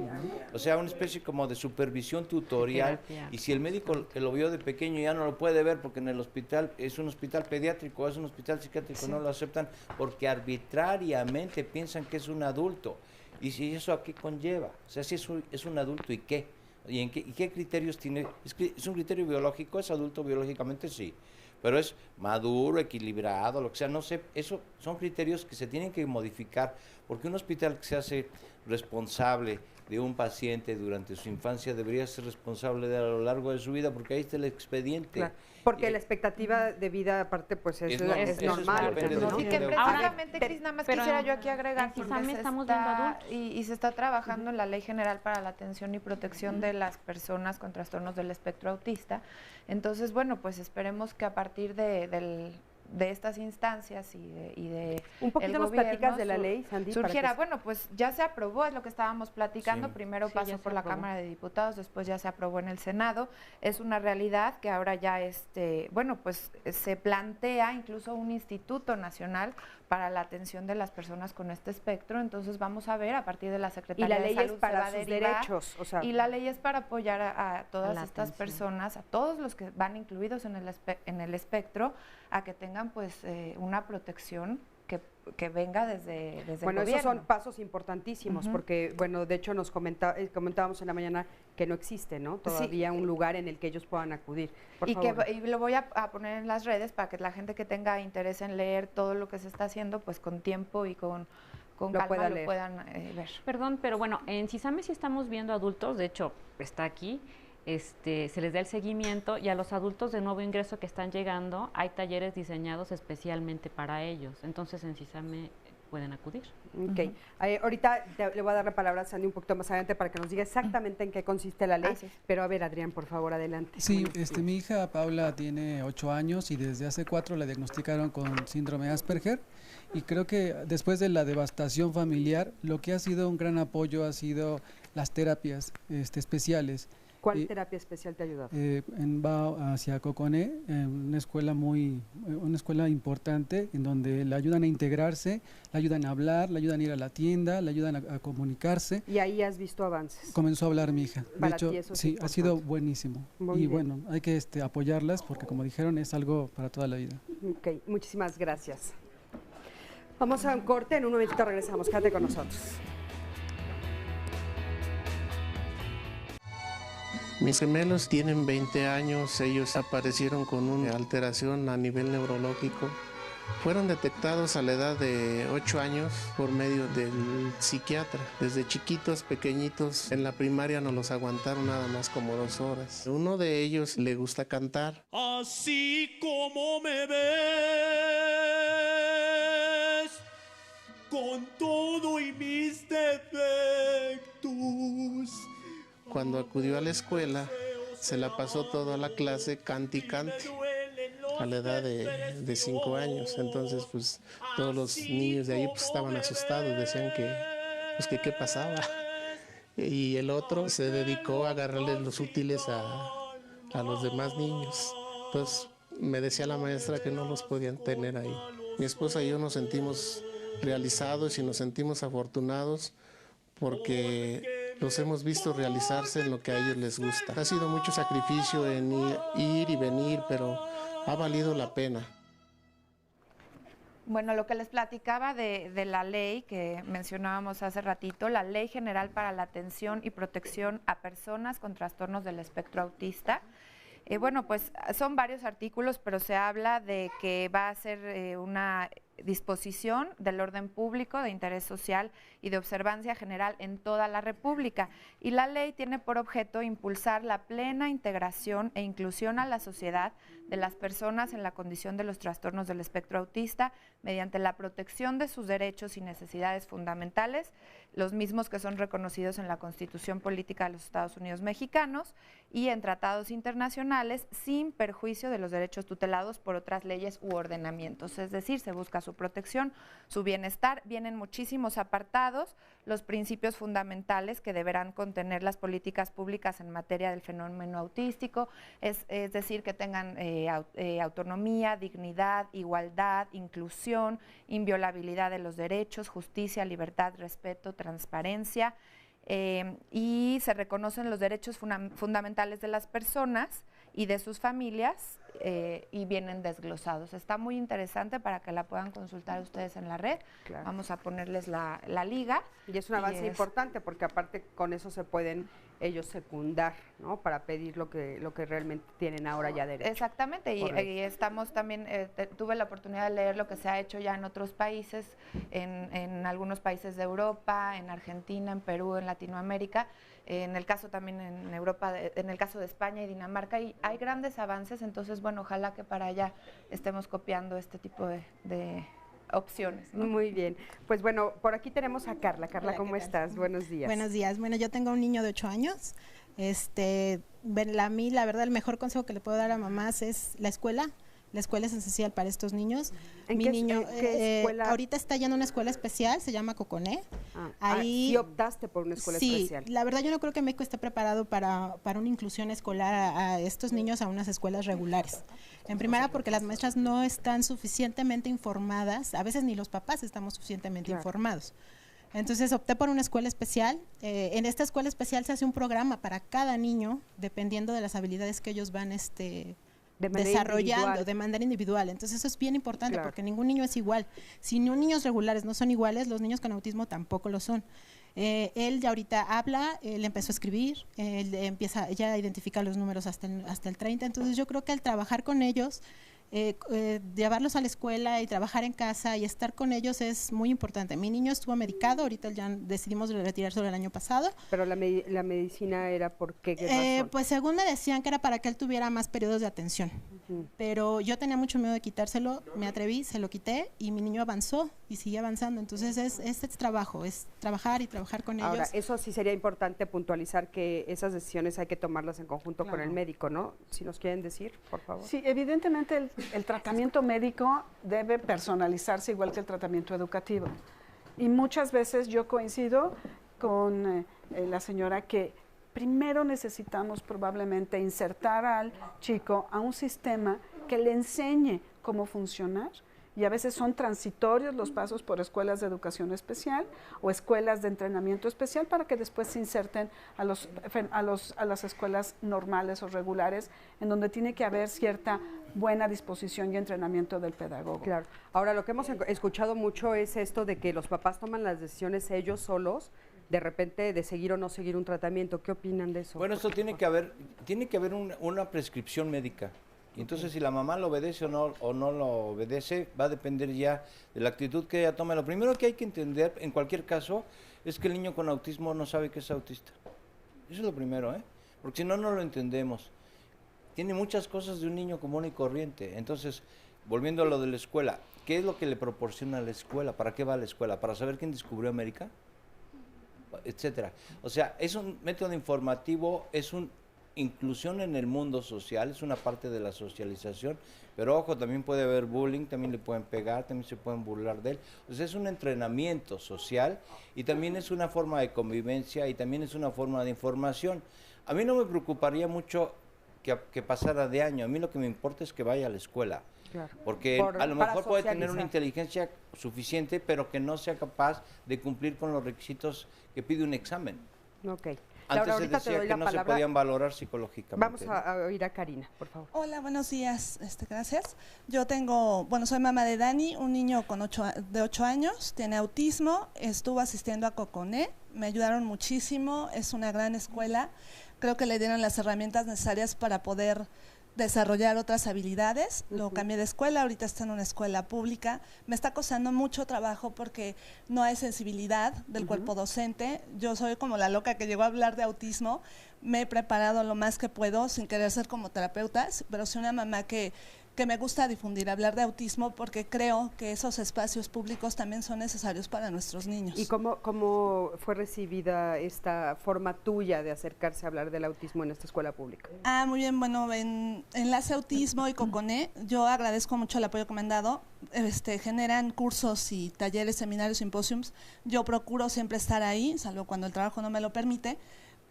O sea, una especie como de supervisión tutorial. Y si el médico que lo vio de pequeño ya no lo puede ver porque en el hospital es un hospital pediátrico, es un hospital psiquiátrico, no lo aceptan porque arbitrariamente piensan que es un adulto. Y si eso aquí conlleva, o sea, si es un adulto, ¿y qué? ¿Y qué criterios tiene? ¿Es un criterio biológico? ¿Es adulto biológicamente? Sí. Pero es maduro, equilibrado, lo que sea, no sé. Eso son criterios que se tienen que modificar, porque un hospital que se hace responsable de un paciente durante su infancia debería ser responsable de a lo largo de su vida, porque ahí está el expediente. Claro, porque la expectativa de vida aparte pues es normal. ¿No? Y que precisamente, Cris, nada más quisiera yo aquí agregar, y se está trabajando en la Ley General para la Atención y Protección de las Personas con Trastornos del Espectro Autista. Entonces, bueno, pues esperemos que a partir de estas instancias y de un poquito nos platicas de la ley, Sandy, surgiera, bueno, pues ya se aprobó, es lo que estábamos platicando, primero pasó por la Cámara de Diputados, después ya se aprobó en el Senado, es una realidad que ahora ya bueno, pues se plantea incluso un Instituto Nacional para la atención de las personas con este espectro, entonces vamos a ver a partir de la Secretaría de Salud. Y la ley es para sus derechos, o sea, y la ley es para apoyar a todas estas personas, a todos los que van incluidos en el espectro, a que tengan pues una protección que venga desde el gobierno. Esos son pasos importantísimos, porque, bueno, de hecho nos comentábamos en la mañana que no existe, ¿no? Todavía un lugar en el que ellos puedan acudir. Y lo voy a poner en las redes para que la gente que tenga interés en leer todo lo que se está haciendo, pues con tiempo y con calma lo puedan ver. Perdón, pero bueno, en CISAME sí estamos viendo adultos, de hecho está aquí, se les da el seguimiento, y a los adultos de nuevo ingreso que están llegando hay talleres diseñados especialmente para ellos, entonces en CISAME pueden acudir. Ok, ahorita le voy a dar la palabra a Sandy un poquito más adelante para que nos diga exactamente en qué consiste la ley, pero a ver, Adrián, por favor, adelante. Sí, mi hija Paula tiene 8 años y desde hace 4 la diagnosticaron con síndrome Asperger, y creo que después de la devastación familiar, lo que ha sido un gran apoyo ha sido las terapias especiales. ¿Cuál terapia especial te ha ayudado? Va hacia Coconé, una escuela importante en donde le ayudan a integrarse, le ayudan a hablar, le ayudan a ir a la tienda, le ayudan a comunicarse. ¿Y ahí has visto avances? Comenzó a hablar mi hija. De hecho, sí, ha sido buenísimo. Y bueno, hay que apoyarlas porque, como dijeron, es algo para toda la vida. Ok, muchísimas gracias. Vamos a un corte, en un momentito regresamos. Quédate con nosotros. Mis gemelos tienen 20 años, ellos aparecieron con una alteración a nivel neurológico. Fueron detectados a la edad de 8 años por medio del psiquiatra. Desde chiquitos, pequeñitos, en la primaria nos los aguantaron nada más como 2 horas. Uno de ellos le gusta cantar. Así como me ves, con todo y mis defectos. Cuando acudió a la escuela, se la pasó toda la clase cante y cante, a la edad de 5 años. Entonces, pues, todos los niños de ahí pues, estaban asustados, decían que qué pasaba. Y el otro se dedicó a agarrarle los útiles a los demás niños. Entonces, me decía la maestra que no los podían tener ahí. Mi esposa y yo nos sentimos realizados y nos sentimos afortunados porque los hemos visto realizarse en lo que a ellos les gusta. Ha sido mucho sacrificio en ir y venir, pero ha valido la pena. Bueno, lo que les platicaba de la ley que mencionábamos hace ratito, la Ley General para la Atención y Protección a Personas con Trastornos del Espectro Autista. Bueno, pues son varios artículos, pero se habla de que va a ser una disposición del orden público, de interés social y de observancia general en toda la República. Y la ley tiene por objeto impulsar la plena integración e inclusión a la sociedad de las personas en la condición de los trastornos del espectro autista mediante la protección de sus derechos y necesidades fundamentales, los mismos que son reconocidos en la Constitución Política de los Estados Unidos Mexicanos y en tratados internacionales, sin perjuicio de los derechos tutelados por otras leyes u ordenamientos. Es decir, se busca su protección, su bienestar. Vienen muchísimos apartados, los principios fundamentales que deberán contener las políticas públicas en materia del fenómeno autístico, es decir, que tengan autonomía, dignidad, igualdad, inclusión, inviolabilidad de los derechos, justicia, libertad, respeto, transparencia, y se reconocen los derechos fundamentales de las personas y de sus familias y vienen desglosados. Está muy interesante para que la puedan consultar ustedes en la red. Claro. Vamos a ponerles la liga. Y es un avance importante porque aparte con eso se pueden ellos secundar, ¿no? Para pedir lo que realmente tienen ahora ya derecho. Exactamente, y estamos también, tuve la oportunidad de leer lo que se ha hecho ya en otros países, en algunos países de Europa, en Argentina, en Perú, en Latinoamérica, en el caso también en Europa, en el caso de España y Dinamarca, y hay grandes avances, entonces bueno, ojalá que para allá estemos copiando este tipo de opciones, ¿no? Muy bien. Pues bueno, por aquí tenemos a Carla. Carla, Hola, ¿cómo estás? Buenos días. Buenos días. Bueno, yo tengo un niño de 8 años. A mí, la verdad, el mejor consejo que le puedo dar a mamás es la escuela. La escuela es esencial para estos niños. Mi niño escuela? Ahorita está yendo a una escuela especial, se llama Coconé. Ahí sí optaste por una escuela especial. Sí, la verdad yo no creo que México esté preparado para una inclusión escolar a estos niños a unas escuelas regulares. En primera, porque las maestras no están suficientemente informadas, a veces ni los papás estamos suficientemente informados. Entonces opté por una escuela especial. En esta escuela especial se hace un programa para cada niño, dependiendo de las habilidades que ellos van desarrollando de manera individual. Entonces eso es bien importante porque ningún niño es igual. Si no, niños regulares no son iguales, los niños con autismo tampoco lo son. Él ya ahorita habla, él empezó a escribir, él empieza ya a identificar los números hasta el 30, entonces yo creo que al trabajar con ellos, llevarlos a la escuela y trabajar en casa y estar con ellos es muy importante. Mi niño estuvo medicado, ahorita ya decidimos retirárselo el año pasado. Pero la medicina era ¿por qué? ¿Qué razón? Pues según me decían que era para que él tuviera más periodos de atención. Pero yo tenía mucho miedo de quitárselo, me atreví, se lo quité y mi niño avanzó y sigue avanzando. Entonces es trabajo, es trabajar y trabajar con ellos. Ahora, eso sí sería importante puntualizar que esas decisiones hay que tomarlas en conjunto con el médico, ¿no? Si nos quieren decir, por favor. Sí, evidentemente el tratamiento médico debe personalizarse igual que el tratamiento educativo. Y muchas veces yo coincido con la señora que primero necesitamos probablemente insertar al chico a un sistema que le enseñe cómo funcionar, y a veces son transitorios los pasos por escuelas de educación especial o escuelas de entrenamiento especial para que después se inserten a las escuelas normales o regulares, en donde tiene que haber cierta buena disposición y entrenamiento del pedagogo. Claro. Ahora, lo que hemos escuchado mucho es esto de que los papás toman las decisiones ellos solos, de repente, de seguir o no seguir un tratamiento. ¿Qué opinan de eso? Bueno, esto tiene que haber una prescripción médica. Y entonces si la mamá lo obedece o no lo obedece, va a depender ya de la actitud que ella tome. Lo primero que hay que entender, en cualquier caso, es que el niño con autismo no sabe que es autista. Eso es lo primero, porque si no, no lo entendemos. Tiene muchas cosas de un niño común y corriente. Entonces, volviendo a lo de la escuela, ¿qué es lo que le proporciona a la escuela? ¿Para qué va a la escuela? ¿Para saber quién descubrió América? Etcétera. O sea, es un método informativo, es una inclusión en el mundo social, es una parte de la socialización, pero ojo, también puede haber bullying, también le pueden pegar, también se pueden burlar de él. O sea, es un entrenamiento social y también es una forma de convivencia y también es una forma de información. A mí no me preocuparía mucho que pasara de año, a mí lo que me importa es que vaya a la escuela. Claro. Porque a lo mejor puede tener una inteligencia suficiente, pero que no sea capaz de cumplir con los requisitos que pide un examen. Okay. Antes Laura, se decía que no se podían valorar psicológicamente. Vamos a oír a Karina, por favor. Hola, buenos días, gracias. Yo soy mamá de Dani, un niño de 8 años, tiene autismo, estuvo asistiendo a Coconé, me ayudaron muchísimo, es una gran escuela, creo que le dieron las herramientas necesarias para poder desarrollar otras habilidades. Lo cambié de escuela, ahorita está en una escuela pública. Me está costando mucho trabajo porque no hay sensibilidad del cuerpo docente. Yo soy como la loca que llegó a hablar de autismo. Me he preparado lo más que puedo sin querer ser como terapeuta, pero soy una mamá que me gusta difundir, hablar de autismo, porque creo que esos espacios públicos también son necesarios para nuestros niños. ¿Y cómo fue recibida esta forma tuya de acercarse a hablar del autismo en esta escuela pública? Muy bien, bueno, en Enlace Autismo y Coconé, yo agradezco mucho el apoyo que me han dado. Generan cursos y talleres, seminarios, simposiums. Yo procuro siempre estar ahí, salvo cuando el trabajo no me lo permite.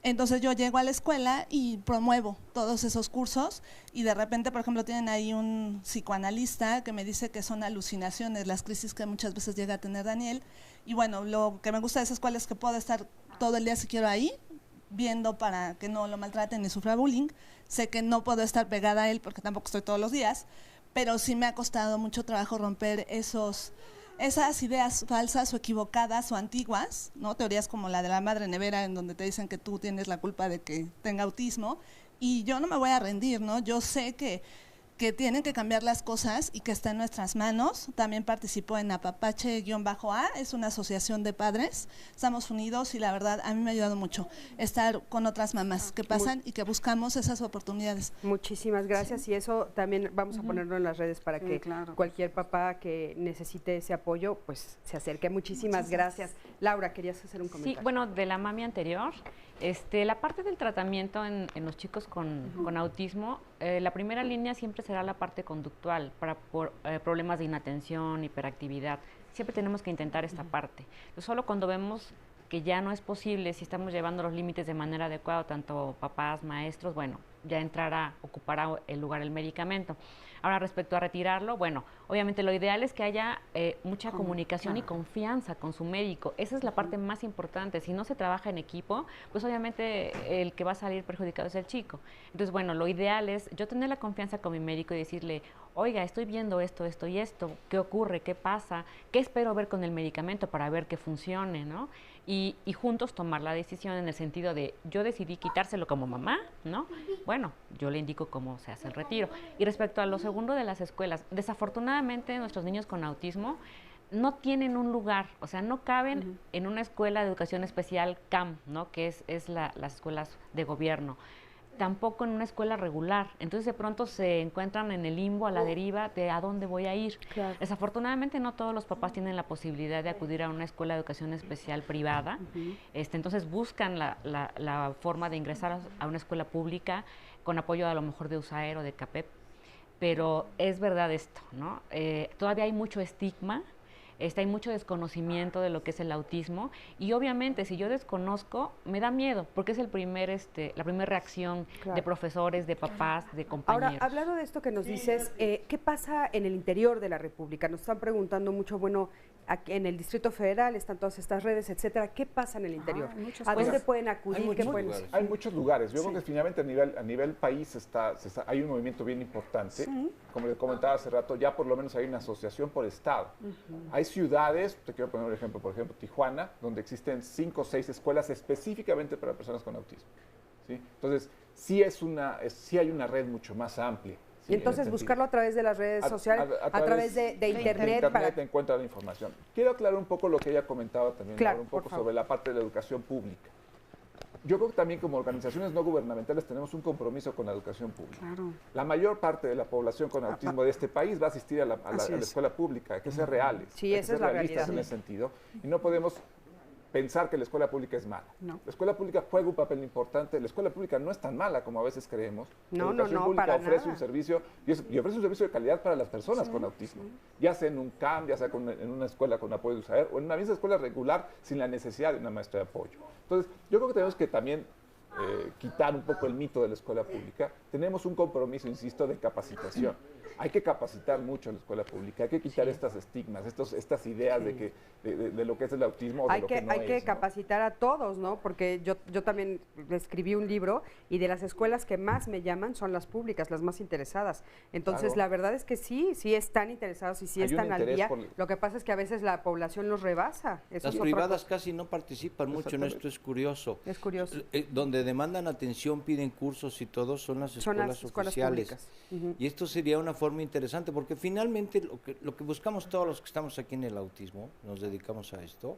Entonces yo llego a la escuela y promuevo todos esos cursos y de repente, por ejemplo, tienen ahí un psicoanalista que me dice que son alucinaciones, las crisis que muchas veces llega a tener Daniel. Y bueno, lo que me gusta de esa escuela es que puedo estar todo el día si quiero ahí, viendo para que no lo maltraten ni sufra bullying. Sé que no puedo estar pegada a él porque tampoco estoy todos los días, pero sí me ha costado mucho trabajo romper esas ideas falsas o equivocadas o antiguas, ¿no? Teorías como la de la madre nevera, en donde te dicen que tú tienes la culpa de que tenga autismo, y yo no me voy a rendir, ¿no? Yo sé que tienen que cambiar las cosas y que está en nuestras manos. También participo en Apapache-A, es una asociación de padres. Estamos unidos y la verdad a mí me ha ayudado mucho estar con otras mamás que pasan y que buscamos esas oportunidades. Muchísimas gracias, y eso también vamos a ponerlo en las redes para que cualquier papá que necesite ese apoyo pues se acerque. Muchísimas gracias. Laura, querías hacer un comentario. Sí, bueno, de la mami anterior, la parte del tratamiento en los chicos con autismo, la primera línea siempre será la parte conductual para problemas de inatención, hiperactividad. Siempre tenemos que intentar esta parte. Solo cuando vemos que ya no es posible, si estamos llevando los límites de manera adecuada, tanto papás, maestros, bueno, ya ocupará el lugar el medicamento. Ahora, respecto a retirarlo, bueno, obviamente lo ideal es que haya mucha comunicación y confianza con su médico. Esa es la parte más importante. Si no se trabaja en equipo, pues obviamente el que va a salir perjudicado es el chico. Entonces, bueno, lo ideal es yo tener la confianza con mi médico y decirle, oiga, estoy viendo esto, esto y esto, ¿qué ocurre? ¿Qué pasa? ¿Qué espero ver con el medicamento para ver que funcione, ¿no? Y juntos tomar la decisión en el sentido de, yo decidí quitárselo como mamá, ¿no? Bueno, yo le indico cómo se hace el retiro. Y respecto a lo segundo de las escuelas, desafortunadamente nuestros niños con autismo no tienen un lugar, o sea, no caben en una escuela de educación especial CAM, ¿no? Que es las escuelas de gobierno. Tampoco en una escuela regular. Entonces de pronto se encuentran en el limbo, a la deriva de a dónde voy a ir. Claro. Desafortunadamente no todos los papás tienen la posibilidad de acudir a una escuela de educación especial privada. Entonces buscan la forma de ingresar a una escuela pública con apoyo a lo mejor de USAER o de CAPEP. Pero es verdad esto, ¿no? Todavía hay mucho estigma. Hay mucho desconocimiento de lo que es el autismo, y obviamente si yo desconozco me da miedo porque es la primera reacción de profesores, de papás, de compañeros. Ahora, hablando de esto que nos dices, ¿qué pasa en el interior de la República? Nos están preguntando mucho, bueno, aquí en el Distrito Federal están todas estas redes, etcétera. ¿Qué pasa en el interior? ¿A dónde pueden acudir? Hay muchos lugares. Yo creo que finalmente a nivel país hay un movimiento bien importante. Como les comentaba hace rato, ya por lo menos hay una asociación por estado. Hay ciudades, te quiero poner un ejemplo, por ejemplo, Tijuana, donde existen 5 o 6 escuelas específicamente para personas con autismo. ¿Sí? Entonces, sí hay una red mucho más amplia. Sí, y entonces buscarlo a través de las redes sociales, a través de internet. Te encuentra la información. Quiero aclarar un poco lo que ella comentaba también, un poco sobre la parte de la educación pública. Yo creo que también como organizaciones no gubernamentales tenemos un compromiso con la educación pública. Claro. La mayor parte de la población con autismo de este país va a asistir a la escuela pública, hay que ser reales, hay que ser realistas en ese sentido, y no podemos pensar que la escuela pública es mala. No. La escuela pública juega un papel importante. La escuela pública no es tan mala como a veces creemos. La educación pública ofrece un servicio y ofrece un servicio de calidad para las personas con autismo. Ya sea en un CAM, ya sea en una escuela con apoyo de USAER o en una misma escuela regular sin la necesidad de una maestra de apoyo. Entonces, yo creo que tenemos que también quitar un poco el mito de la escuela pública. Tenemos un compromiso, insisto, de capacitación. Hay que capacitar mucho a la escuela pública, hay que quitar estas estigmas, estas ideas de lo que es el autismo o de lo que no es. Hay que capacitar a todos, ¿no? Porque yo también escribí un libro y de las escuelas que más me llaman son las públicas, las más interesadas. Entonces, la verdad es que sí están interesados y sí están al día. Lo que pasa es que a veces la población los rebasa. Las privadas casi no participan mucho en esto, es curioso. Es curioso. Donde demandan atención, piden cursos y todo, son las escuelas oficiales. Y esto sería una forma interesante, porque finalmente lo que buscamos todos los que estamos aquí en el autismo, nos dedicamos a esto,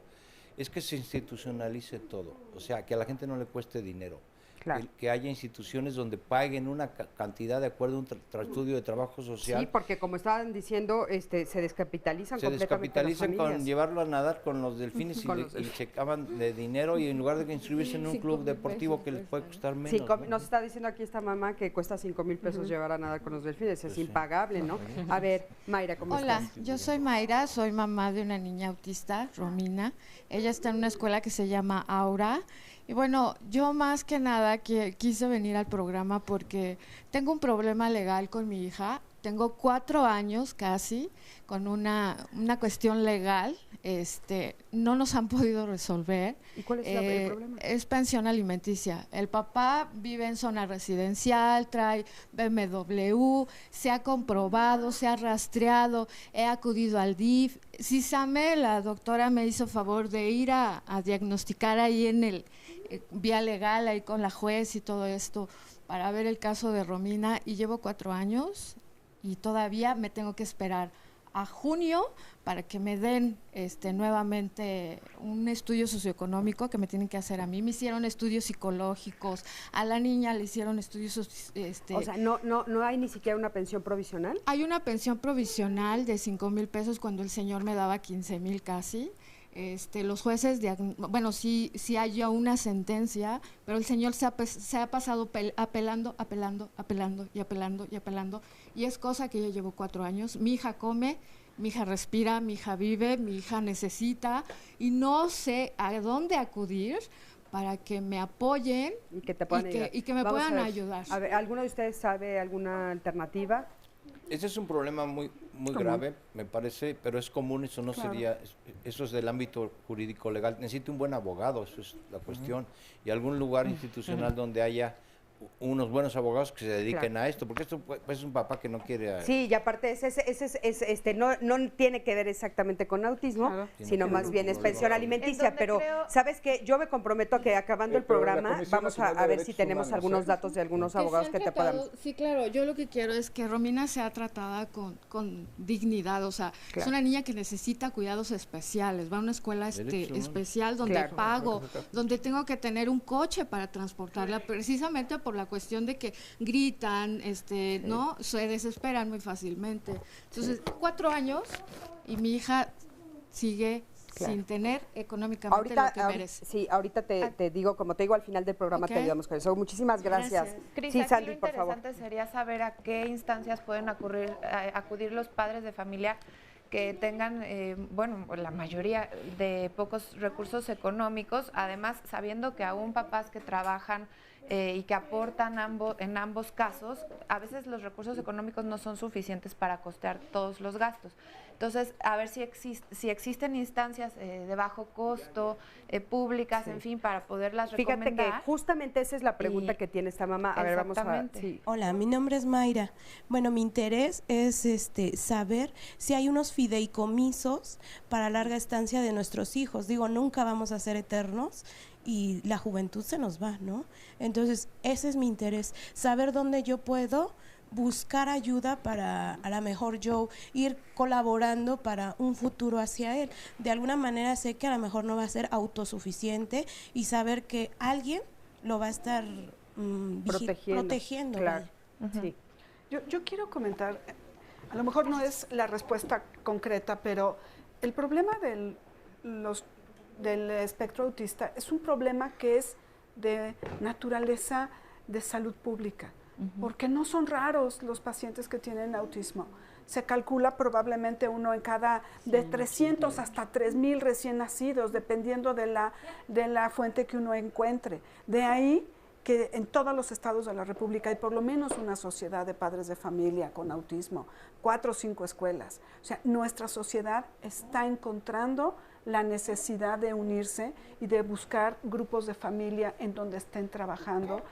es que se institucionalice todo, o sea, que a la gente no le cueste dinero. Claro. Que haya instituciones donde paguen una cantidad de acuerdo a un estudio de trabajo social. Sí, porque como estaban diciendo, se descapitalizan completamente las familias. Con llevarlo a nadar con los delfines y se acaban de dinero, y en lugar de inscribirse en un club deportivo que les puede costar menos. Nos está diciendo aquí esta mamá que cuesta 5,000 pesos llevar a nadar con los delfines, es impagable, ¿no? A ver, Mayra, ¿cómo estás? Hola, yo soy Mayra, soy mamá de una niña autista, Romina. Ella está en una escuela que se llama Aura. Y bueno, yo más que nada quise venir al programa porque tengo un problema legal con mi hija. tengo 4 años casi con una cuestión legal, no nos han podido resolver. ¿Y cuál es el problema? Es pensión alimenticia. El papá vive en zona residencial, trae BMW, se ha comprobado, se ha rastreado, he acudido al DIF. Sisame, la doctora me hizo favor de ir a diagnosticar ahí en el vía legal, ahí con la juez y todo esto, para ver el caso de Romina, y llevo 4 años y todavía me tengo que esperar a junio para que me den nuevamente un estudio socioeconómico que me tienen que hacer a mí. Me hicieron estudios psicológicos, a la niña le hicieron estudios... O sea, ¿no hay ni siquiera una pensión provisional? Hay una pensión provisional de 5,000 pesos cuando el señor me daba 15,000 casi. Los jueces, sí hay ya una sentencia, pero el señor se ha pasado apelando, y es cosa que yo llevo 4 años. Mi hija come, mi hija respira, mi hija vive, mi hija necesita, y no sé a dónde acudir para que me apoyen y que te puedan ayudar. Y que me puedan ayudar. A ver, ¿alguno de ustedes sabe alguna alternativa? Ese es un problema muy grave, me parece, pero es común, eso no sería, eso es del ámbito jurídico legal. Necesita un buen abogado, eso es la cuestión, y algún lugar institucional donde haya unos buenos abogados que se dediquen a esto, porque esto pues, es un papá que no quiere... Sí, y aparte no tiene que ver exactamente con autismo, sino más bien es pensión alimenticia, pero ¿sabes qué? Yo me comprometo a que acabando el programa vamos a ver si tenemos algunos datos de algunos abogados que te puedan... Sí, claro, yo lo que quiero es que Romina sea tratada con dignidad, o sea, es una niña que necesita cuidados especiales, va a una escuela especial donde pago, donde tengo que tener un coche para transportarla, precisamente por la cuestión de que gritan, ¿no? Se desesperan muy fácilmente. Entonces, 4 años y mi hija sigue sin tener económicamente lo que merece. Sí, ahorita te digo, como te digo, al final del programa te ayudamos con eso. Muchísimas gracias. Cris, sí, Sandy, lo por favor. interesante sería saber a qué instancias pueden acudir los padres de familia que tengan, la mayoría de pocos recursos económicos, además sabiendo que aún papás que trabajan y que aportan en ambos casos, a veces los recursos económicos no son suficientes para costear todos los gastos. Entonces, a ver si existen instancias de bajo costo, públicas, en fin, para poderlas recomendar. Fíjate que justamente esa es la pregunta que tiene esta mamá. A ver, vamos a... Sí. Hola, mi nombre es Mayra. Bueno, mi interés es saber si hay unos fideicomisos para larga estancia de nuestros hijos. Digo, nunca vamos a ser eternos y la juventud se nos va, ¿no? Entonces, ese es mi interés, saber dónde yo puedo buscar ayuda para a lo mejor yo ir colaborando para un futuro hacia él. De alguna manera sé que a lo mejor no va a ser autosuficiente y saber que alguien lo va a estar protegiendo. Claro. Sí. Yo quiero comentar, a lo mejor no es la respuesta concreta, pero el problema del espectro autista es un problema que es de naturaleza de salud pública, porque no son raros los pacientes que tienen autismo. Se calcula probablemente uno en cada, de 300 hasta 3,000 recién nacidos, dependiendo de la fuente que uno encuentre. De ahí que en todos los estados de la República hay por lo menos una sociedad de padres de familia con autismo, 4 o 5 escuelas. O sea, nuestra sociedad está encontrando la necesidad de unirse y de buscar grupos de familia en donde estén trabajando.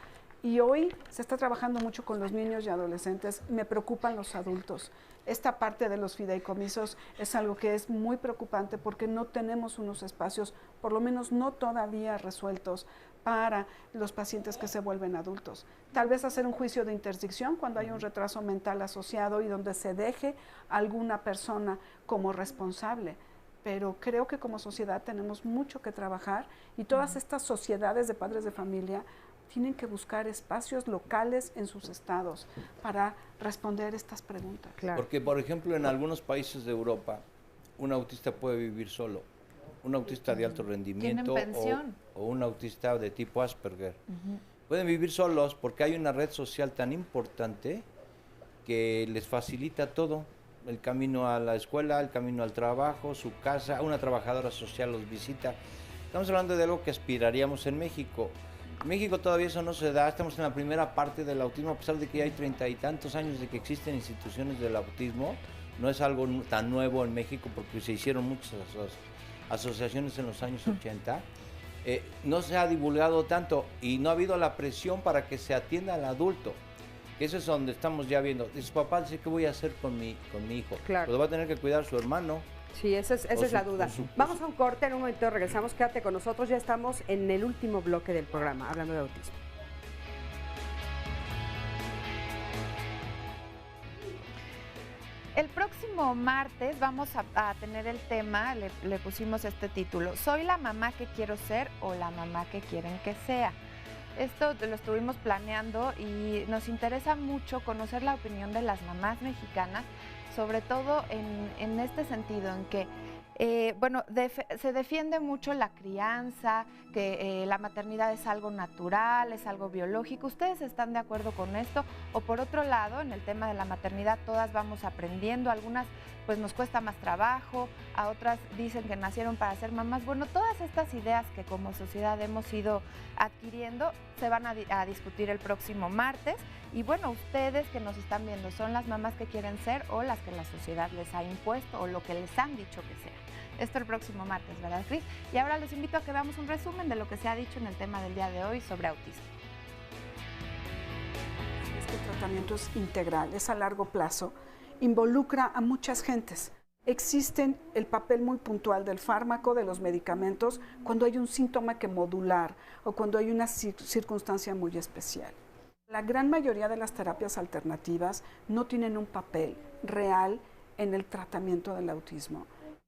Y hoy se está trabajando mucho con los niños y adolescentes. Me preocupan los adultos. Esta parte de los fideicomisos es algo que es muy preocupante porque no tenemos unos espacios, por lo menos no todavía resueltos, para los pacientes que se vuelven adultos. Tal vez hacer un juicio de interdicción cuando hay un retraso mental asociado y donde se deje a alguna persona como responsable. Pero creo que como sociedad tenemos mucho que trabajar y todas estas sociedades de padres de familia tienen que buscar espacios locales en sus estados para responder estas preguntas. Porque, por ejemplo, en algunos países de Europa, un autista puede vivir solo. Un autista de alto rendimiento o un autista de tipo Asperger. Pueden vivir solos porque hay una red social tan importante que les facilita todo. El camino a la escuela, el camino al trabajo, su casa, una trabajadora social los visita. Estamos hablando de algo que aspiraríamos en México. En México todavía eso no se da, estamos en la primera parte del autismo, a pesar de que ya hay 30 y tantos años de que existen instituciones del autismo, no es algo tan nuevo en México porque se hicieron muchas asociaciones en los años 80. No se ha divulgado tanto y no ha habido la presión para que se atienda al adulto. Eso es donde estamos ya viendo. Dice, papá, dice, ¿qué voy a hacer con mi hijo? Claro. Pues va a tener que cuidar a su hermano. Sí, esa es la duda. Vamos a un corte, en un momento regresamos, quédate con nosotros, ya estamos en el último bloque del programa, hablando de autismo. El próximo martes vamos a tener el tema, le pusimos este título, ¿soy la mamá que quiero ser o la mamá que quieren que sea? Esto lo estuvimos planeando y nos interesa mucho conocer la opinión de las mamás mexicanas, sobre todo en este sentido, en que se defiende mucho la crianza, que la maternidad es algo natural, es algo biológico. ¿Ustedes están de acuerdo con esto? O por otro lado, en el tema de la maternidad, todas vamos aprendiendo, algunas pues nos cuesta más trabajo, a otras dicen que nacieron para ser mamás. Bueno, todas estas ideas que como sociedad hemos ido adquiriendo se van a discutir el próximo martes. Y bueno, ustedes que nos están viendo, ¿son las mamás que quieren ser o las que la sociedad les ha impuesto o lo que les han dicho que sean? Esto el próximo martes, ¿verdad, Cris? Y ahora los invito a que veamos un resumen de lo que se ha dicho en el tema del día de hoy sobre autismo. Este tratamiento es integral, es a largo plazo, involucra a muchas gentes. Existen el papel muy puntual del fármaco, de los medicamentos, cuando hay un síntoma que modular o cuando hay una circunstancia muy especial. La gran mayoría de las terapias alternativas no tienen un papel real en el tratamiento del autismo.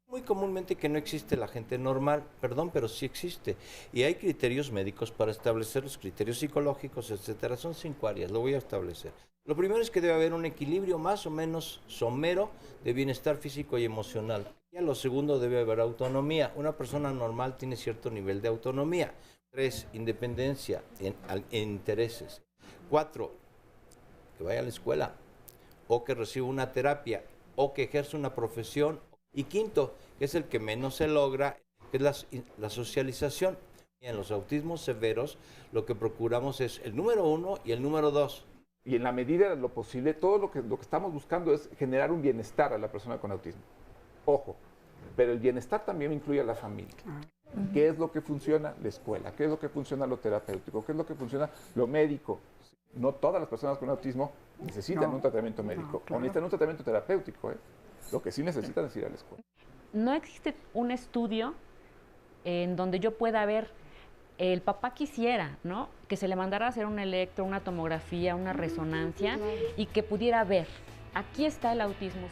Muy comúnmente que no existe la gente normal, perdón, pero sí existe. Y hay criterios médicos para establecer los criterios psicológicos, etcétera. Son 5 áreas, lo voy a establecer. Lo primero es que debe haber un equilibrio más o menos somero de bienestar físico y emocional. Y a lo segundo debe haber autonomía. Una persona normal tiene cierto nivel de autonomía. 3, independencia en intereses. 4, que vaya a la escuela o que reciba una terapia o que ejerza una profesión. Y 5, que es el que menos se logra, que es la socialización. Y en los autismos severos lo que procuramos es el número 1 y el número 2. Y en la medida de lo posible, todo lo que estamos buscando es generar un bienestar a la persona con autismo. Ojo, pero el bienestar también incluye a la familia. ¿Qué es lo que funciona? La escuela. ¿Qué es lo que funciona? Lo terapéutico. ¿Qué es lo que funciona? Lo médico. No todas las personas con autismo necesitan un tratamiento médico o necesitan un tratamiento terapéutico. Lo que sí necesitan es ir a la escuela. No existe un estudio en donde yo pueda ver, el papá quisiera, ¿no?, que se le mandara a hacer un electro, una tomografía, una resonancia y que pudiera ver, aquí está el autismo.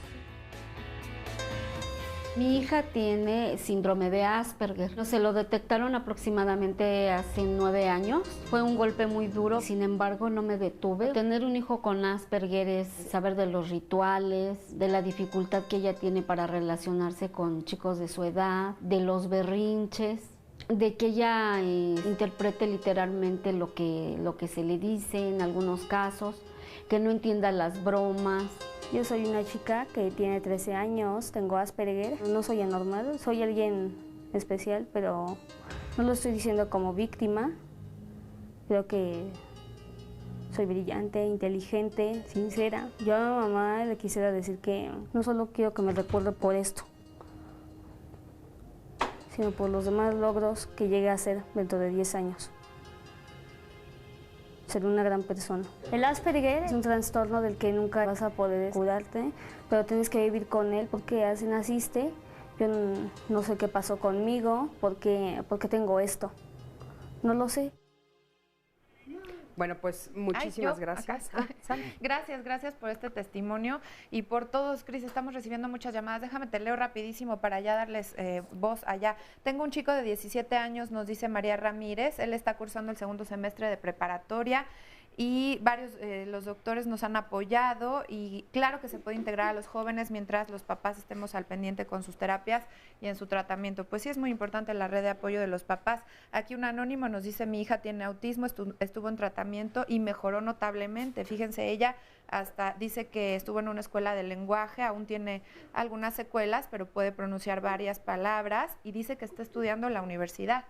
Mi hija tiene síndrome de Asperger. Se lo detectaron aproximadamente hace 9 años. Fue un golpe muy duro, sin embargo no me detuve. Tener un hijo con Asperger es saber de los rituales, de la dificultad que ella tiene para relacionarse con chicos de su edad, de los berrinches, de que ella interprete literalmente lo que se le dice en algunos casos, que no entienda las bromas. Yo soy una chica que tiene 13 años, tengo Asperger. No soy anormal, soy alguien especial, pero no lo estoy diciendo como víctima. Creo que soy brillante, inteligente, sincera. Yo a mi mamá le quisiera decir que no solo quiero que me recuerde por esto, sino por los demás logros que llegue a hacer dentro de 10 años. Ser una gran persona. El Asperger es un trastorno del que nunca vas a poder curarte, pero tienes que vivir con él porque así naciste. Yo no sé qué pasó conmigo, porque tengo esto. No lo sé. Bueno, pues muchísimas gracias. Gracias por este testimonio y por todos, Cris, estamos recibiendo muchas llamadas. Déjame te leo rapidísimo para ya darles voz allá. Tengo un chico de 17 años, nos dice María Ramírez, él está cursando el 2º semestre de preparatoria y varios los doctores nos han apoyado y claro que se puede integrar a los jóvenes mientras los papás estemos al pendiente con sus terapias y en su tratamiento. Pues sí es muy importante la red de apoyo de los papás. Aquí un anónimo nos dice, mi hija tiene autismo, estuvo en tratamiento y mejoró notablemente. Fíjense, ella hasta dice que estuvo en una escuela de lenguaje, aún tiene algunas secuelas, pero puede pronunciar varias palabras y dice que está estudiando en la universidad.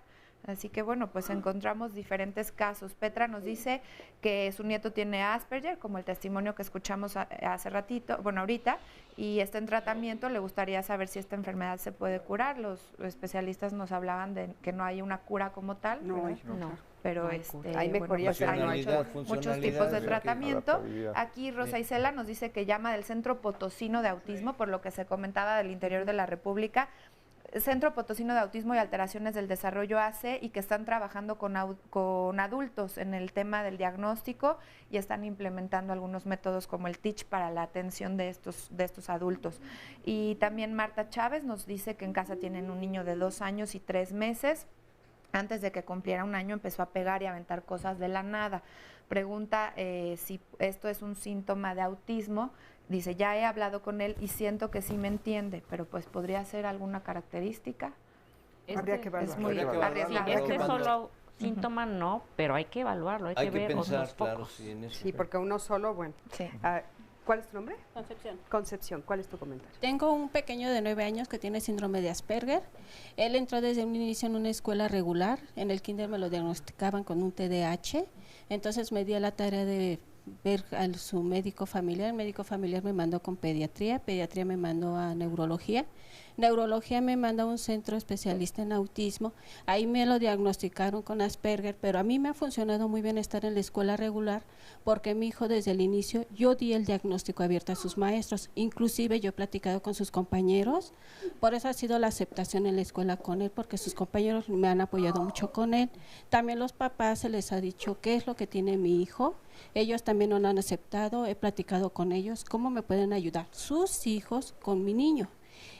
Así que bueno, pues encontramos diferentes casos. Petra nos dice que su nieto tiene Asperger, como el testimonio que escuchamos hace ratito, bueno, ahorita, y está en tratamiento. Le gustaría saber si esta enfermedad se puede curar. Los especialistas nos hablaban de que no hay una cura como tal. No, pero hay mejorías, bueno, pues, hay muchos tipos de tratamiento. Aquí Rosa Isela nos dice que llama del Centro Potosino de Autismo, por lo que se comentaba del interior de la República. Centro Potosino de Autismo y Alteraciones del Desarrollo AC, y que están trabajando con adultos en el tema del diagnóstico y están implementando algunos métodos como el TEACH para la atención de estos adultos. Y también Marta Chávez nos dice que en casa tienen un niño de 2 años y 3 meses. Antes de que cumpliera 1 año empezó a pegar y a aventar cosas de la nada. Pregunta si esto es un síntoma de autismo. Dice, ya he hablado con él y siento que sí me entiende, pero pues podría ser alguna característica. Habría que evaluarlo. Es muy arriesgado. Este solo síntoma no, pero hay que evaluarlo, hay que ver pensar, otros claro, focos. sí, en eso. Sí, porque uno solo, bueno. Sí. ¿Cuál es tu nombre? Concepción. Concepción, ¿cuál es tu comentario? Tengo un pequeño de 9 años que tiene síndrome de Asperger. Él entró desde un inicio en una escuela regular. En el kinder me lo diagnosticaban con un TDAH. Entonces me di a la tarea de ver a su médico familiar. El médico familiar me mandó con pediatría me mandó a neurología me mandó a un centro especialista en autismo. Ahí me lo diagnosticaron con Asperger, pero a mí me ha funcionado muy bien estar en la escuela regular, porque mi hijo desde el inicio, yo di el diagnóstico abierto a sus maestros, inclusive yo he platicado con sus compañeros, por eso ha sido la aceptación en la escuela con él, porque sus compañeros me han apoyado mucho con él. También los papás se les ha dicho qué es lo que tiene mi hijo. Ellos también no lo han aceptado, he platicado con ellos cómo me pueden ayudar sus hijos con mi niño.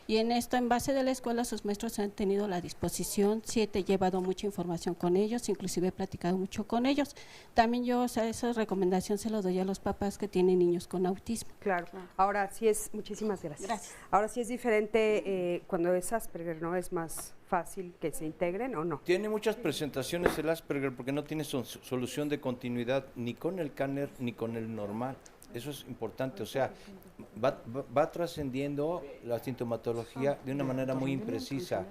Y en esto, en base de la escuela, sus maestros han tenido la disposición, he llevado mucha información con ellos, inclusive he platicado mucho con ellos. También yo, esa recomendación se lo doy a los papás que tienen niños con autismo. Claro. Ahora sí es, muchísimas gracias. Gracias. Ahora sí es diferente cuando es Asperger, ¿no? Es más fácil que se integren o no. Tiene muchas presentaciones el Asperger porque no tiene solución de continuidad ni con el Kanner ni con el normal. Eso es importante, o sea, va trascendiendo la sintomatología de una manera muy imprecisa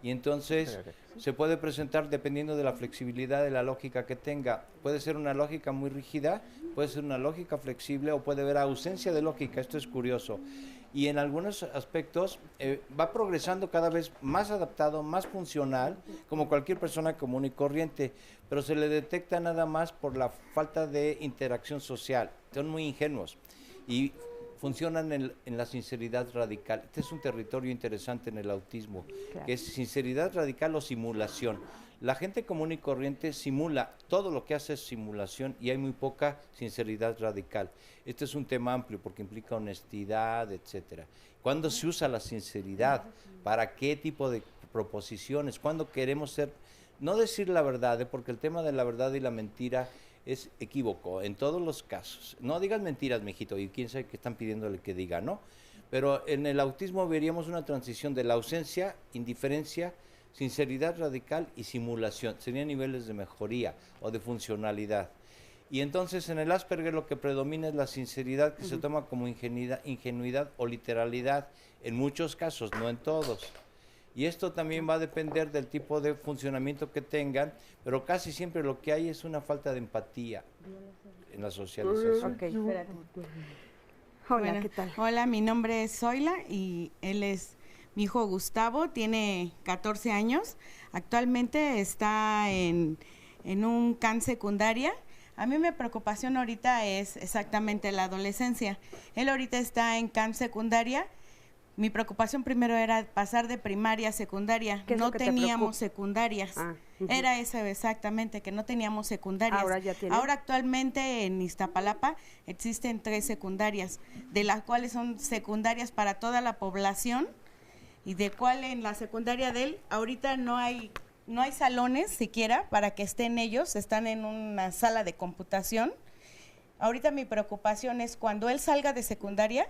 y entonces se puede presentar dependiendo de la flexibilidad de la lógica que tenga. Puede ser una lógica muy rígida, puede ser una lógica flexible o puede haber ausencia de lógica, esto es curioso. Y en algunos aspectos va progresando cada vez más adaptado, más funcional, como cualquier persona común y corriente, pero se le detecta nada más por la falta de interacción social. Son muy ingenuos y funcionan en la sinceridad radical. Este es un territorio interesante en el autismo, claro, que es sinceridad radical o simulación. La gente común y corriente simula, todo lo que hace es simulación y hay muy poca sinceridad radical. Este es un tema amplio porque implica honestidad, etcétera. ¿Cuándo se usa la sinceridad? ¿Para qué tipo de proposiciones? ¿Cuándo queremos ser, no decir la verdad, porque el tema de la verdad y la mentira es equívoco en todos los casos? No digas mentiras, mijito, y quién sabe qué están pidiéndole que diga, ¿no? Pero en el autismo veríamos una transición de la ausencia, indiferencia, sinceridad radical y simulación. Serían niveles de mejoría o de funcionalidad. Y entonces en el Asperger lo que predomina es la sinceridad, que se toma como ingenuidad o literalidad en muchos casos, no en todos. Y esto también va a depender del tipo de funcionamiento que tengan, pero casi siempre lo que hay es una falta de empatía en la socialización. Ok, espérate. Hola, bueno, ¿qué tal? Hola, mi nombre es Zoila y él es mi hijo Gustavo, tiene 14 años. Actualmente está en un CAN secundaria. A mí mi preocupación ahorita es exactamente la adolescencia. Él ahorita está en CAN secundaria. Mi preocupación primero era pasar de primaria a secundaria. No teníamos secundarias. Era eso exactamente, que no teníamos secundarias. Ahora ya tiene. Ahora actualmente en Iztapalapa existen 3 secundarias, de las cuales son secundarias para toda la población, y de cual en la secundaria de él ahorita no hay salones siquiera para que estén ellos, están en una sala de computación. Ahorita mi preocupación es cuando él salga de secundaria,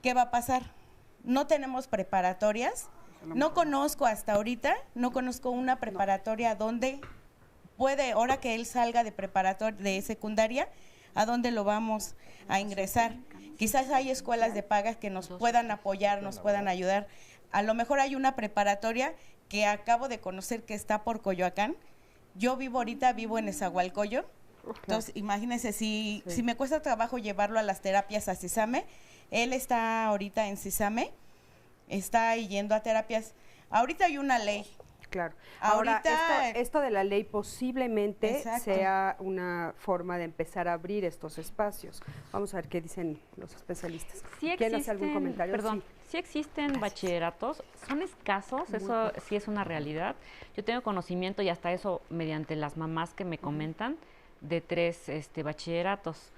¿qué va a pasar? No tenemos preparatorias, no conozco hasta ahorita, no conozco una preparatoria donde puede, ahora que él salga de secundaria, ¿a dónde lo vamos a ingresar? Quizás hay escuelas de pagas que nos puedan apoyar, nos puedan ayudar, A lo mejor hay una preparatoria que acabo de conocer que está por Coyoacán. Yo vivo en Nezahualcóyotl. Entonces, imagínense, si me cuesta trabajo llevarlo a las terapias a CISAME, él está ahorita en CISAME, está yendo a terapias. Ahorita hay una ley. Claro. Ahora, esto de la ley posiblemente sea una forma de empezar a abrir estos espacios. Vamos a ver qué dicen los especialistas. ¿Quién hace algún comentario? Perdón, sí existen bachilleratos, son escasos, eso sí es una realidad. Yo tengo conocimiento y hasta eso mediante las mamás que me comentan de 3 bachilleratos,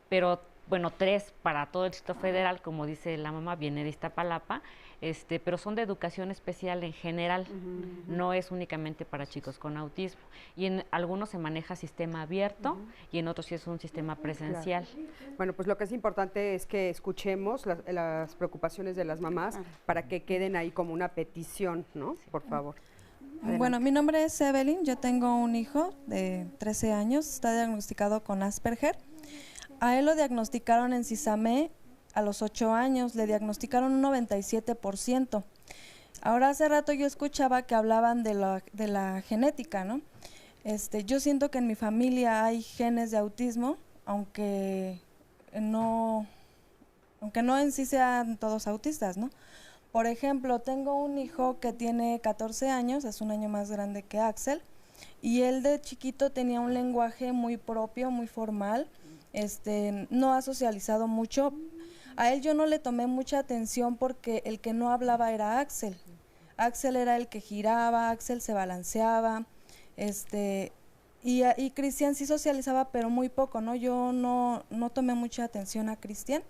pero bueno, 3 para todo el Distrito Federal, como dice la mamá, viene de Iztapalapa, pero son de educación especial en general, no es únicamente para chicos con autismo. Y en algunos se maneja sistema abierto y en otros sí es un sistema presencial. Claro. Bueno, pues lo que es importante es que escuchemos las preocupaciones de las mamás para que queden ahí como una petición, ¿no? Sí. Por favor. Adelante. Bueno, mi nombre es Evelyn, yo tengo un hijo de 13 años, está diagnosticado con Asperger. A él lo diagnosticaron en CISAME a los 8 años, le diagnosticaron un 97%. Ahora hace rato yo escuchaba que hablaban de la genética, ¿no? Yo siento que en mi familia hay genes de autismo, aunque no en sí sean todos autistas, ¿no? Por ejemplo, tengo un hijo que tiene 14 años, es un año más grande que Axel, y él de chiquito tenía un lenguaje muy propio, muy formal, no ha socializado mucho. A él yo no le tomé mucha atención porque el que no hablaba era Axel. Axel era el que giraba, Axel se balanceaba, y Cristian sí socializaba, pero muy poco, ¿no? Yo no tomé mucha atención a Cristian.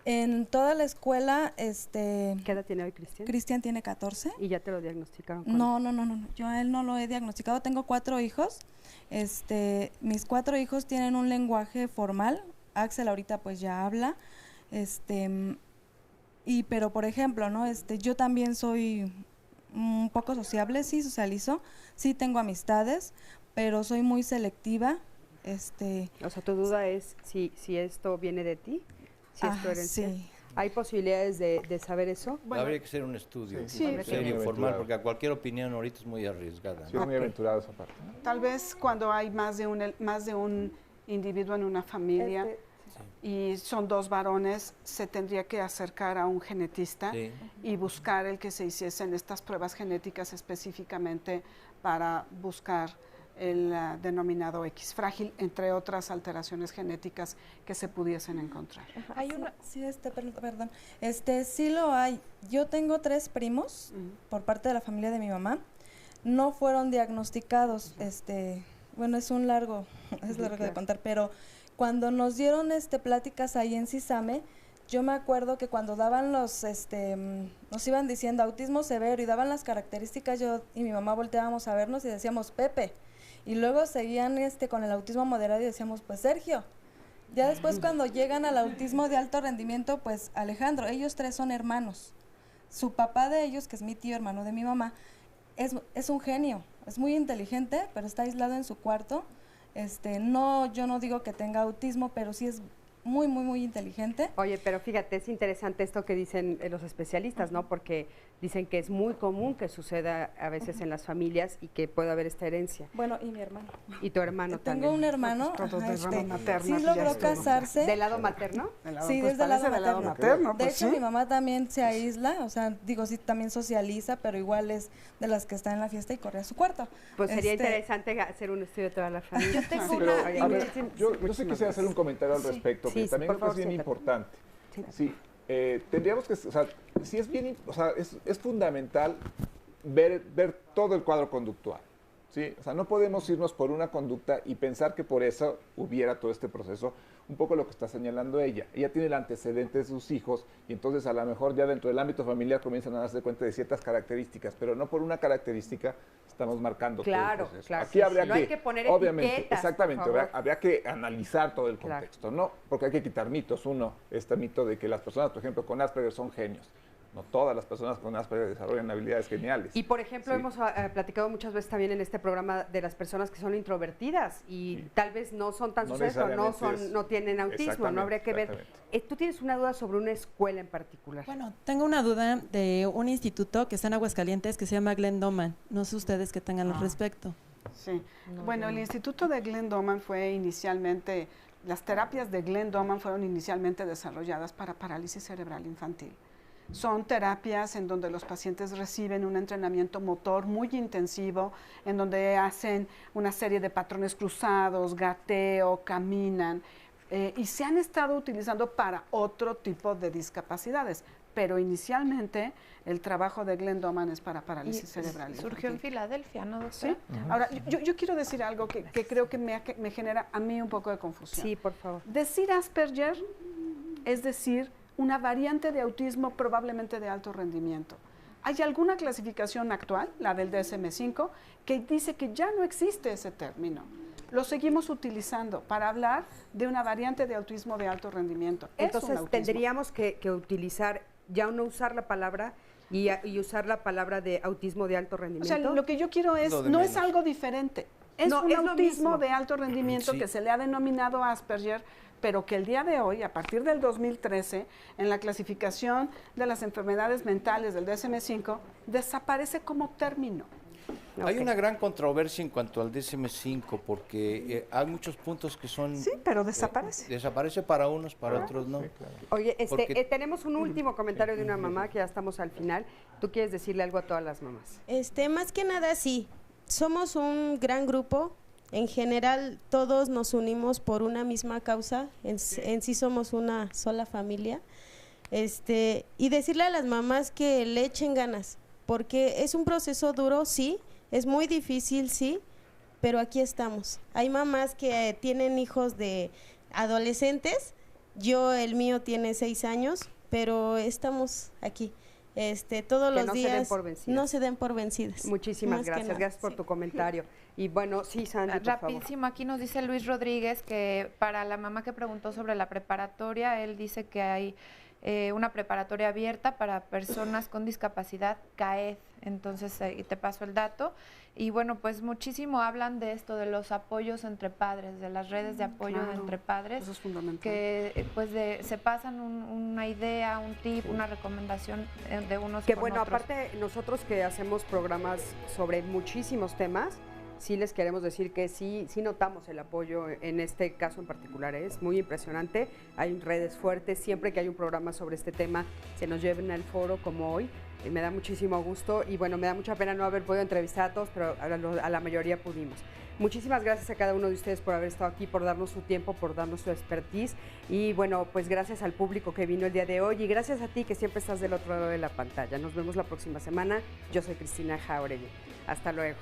En toda la escuela, ¿Qué edad tiene hoy Cristian? Cristian tiene 14. ¿Y ya te lo diagnosticaron? No, yo a él no lo he diagnosticado. Tengo 4 hijos. Mis 4 hijos tienen un lenguaje formal. Axel ahorita pues ya habla. Pero por ejemplo, ¿no? Yo también soy un poco sociable, sí socializo, sí tengo amistades, pero soy muy selectiva. O sea, tu duda es si esto viene de ti. Si es tu herencia. Sí. ¿Hay posibilidades de saber eso? Bueno, habría que hacer un estudio serio, formal, porque cualquier opinión ahorita es muy arriesgada. Sí, es muy aventurado esa parte. Tal vez cuando hay más de un individuo en una familia y son 2 varones, se tendría que acercar a un genetista y buscar el que se hiciesen estas pruebas genéticas específicamente para buscar el denominado X frágil, entre otras alteraciones genéticas que se pudiesen encontrar. Hay una, perdón, sí lo hay. Yo tengo 3 primos por parte de la familia de mi mamá, no fueron diagnosticados, bueno, es largo de contar, pero cuando nos dieron pláticas ahí en CISAME, yo me acuerdo que cuando daban nos iban diciendo autismo severo y daban las características, yo y mi mamá volteábamos a vernos y decíamos Pepe. Y luego seguían con el autismo moderado y decíamos, pues Sergio. Ya después cuando llegan al autismo de alto rendimiento, pues Alejandro, ellos 3 son hermanos. Su papá de ellos, que es mi tío, hermano de mi mamá, es un genio, es muy inteligente, pero está aislado en su cuarto. Yo no digo que tenga autismo, pero sí es muy, muy, muy inteligente. Oye, pero fíjate, es interesante esto que dicen los especialistas, ¿no? Porque dicen que es muy común que suceda a veces en las familias y que pueda haber esta herencia. Bueno, y mi hermano. Y tu hermano también. Tengo un hermano, sí logró casarse. ¿Del lado materno? Sí, desde el lado materno. De hecho, mi mamá también se aísla, o sea, sí, también socializa, pero igual es de las que está en la fiesta y corre a su cuarto. Pues sería interesante hacer un estudio de toda la familia. Yo tengo una... Yo sí quisiera hacer un comentario al respecto, que también es bien importante. Sí. Tendríamos que, o sea, sí es bien, o sea, es fundamental ver todo el cuadro conductual, ¿sí? O sea, no podemos irnos por una conducta y pensar que por eso hubiera todo este proceso, un poco lo que está señalando ella. Ella tiene el antecedente de sus hijos y entonces a lo mejor ya dentro del ámbito familiar comienzan a darse cuenta de ciertas características, pero no por una característica estamos marcando todo el proceso. Claro, aquí habría no que, hay que poner obviamente, etiquetas, exactamente, habría que analizar todo el contexto, ¿no? Porque hay que quitar mitos. Uno, este mito de que las personas, por ejemplo, con Asperger son genios. No todas las personas con Asperger desarrollan habilidades geniales. Y por ejemplo, hemos platicado muchas veces también en este programa de las personas que son introvertidas y tal vez no son tan sucesos, no tienen autismo, no habría que ver. Tú tienes una duda sobre una escuela en particular. Bueno, tengo una duda de un instituto que está en Aguascalientes que se llama Glenn Doman. No sé ustedes qué tengan al respecto. Sí, bueno, el instituto de Glenn Doman fue inicialmente, las terapias de Glenn Doman fueron inicialmente desarrolladas para parálisis cerebral infantil. Son terapias en donde los pacientes reciben un entrenamiento motor muy intensivo, en donde hacen una serie de patrones cruzados, gateo, caminan, y se han estado utilizando para otro tipo de discapacidades. Pero inicialmente el trabajo de Glenn Doman es para parálisis cerebral. Surgió en Filadelfia, ¿no, doctora? Sí. Ahora, yo quiero decir algo que creo que me genera a mí un poco de confusión. Sí, por favor. Decir Asperger es decir una variante de autismo probablemente de alto rendimiento. Hay alguna clasificación actual, la del DSM-5, que dice que ya no existe ese término. Lo seguimos utilizando para hablar de una variante de autismo de alto rendimiento. Entonces, tendríamos que utilizar, ya no usar la palabra y usar la palabra de autismo de alto rendimiento. O sea, lo que yo quiero es, no es algo diferente, es un autismo de alto rendimiento que se le ha denominado Asperger, pero que el día de hoy, a partir del 2013, en la clasificación de las enfermedades mentales del DSM-5, desaparece como término. Hay una gran controversia en cuanto al DSM-5 porque hay muchos puntos que son... Sí, pero desaparece. Desaparece para unos, para otros no. Sí, claro. Oye, tenemos un último comentario de una mamá, que ya estamos al final. ¿Tú quieres decirle algo a todas las mamás? Más que nada sí, somos un gran grupo. En general, todos nos unimos por una misma causa, en sí somos una sola familia. Y decirle a las mamás que le echen ganas, porque es un proceso duro, sí, es muy difícil, sí, pero aquí estamos. Hay mamás que tienen hijos de adolescentes, el mío tiene 6 años, pero estamos aquí. Todos los días no se den por vencidas. Muchísimas gracias, gracias por tu comentario. Y bueno, sí, Sandy, por rapidísimo, favor. Aquí nos dice Luis Rodríguez que para la mamá que preguntó sobre la preparatoria, él dice que hay una preparatoria abierta para personas con discapacidad CAED. Entonces, te paso el dato. Y bueno, pues muchísimo hablan de esto, de los apoyos entre padres, de las redes de apoyo entre padres. Eso es fundamental. Que pues se pasan una idea, un tip, una recomendación de unos que con bueno, otros. aparte nosotros que hacemos programas sobre muchísimos temas, sí les queremos decir que sí notamos el apoyo en este caso en particular, es muy impresionante, hay redes fuertes, siempre que hay un programa sobre este tema se nos lleven al foro como hoy, me da muchísimo gusto y bueno, me da mucha pena no haber podido entrevistar a todos, pero a la mayoría pudimos. Muchísimas gracias a cada uno de ustedes por haber estado aquí, por darnos su tiempo, por darnos su expertise y bueno, pues gracias al público que vino el día de hoy y gracias a ti que siempre estás del otro lado de la pantalla. Nos vemos la próxima semana, yo soy Cristina Jauregui, hasta luego.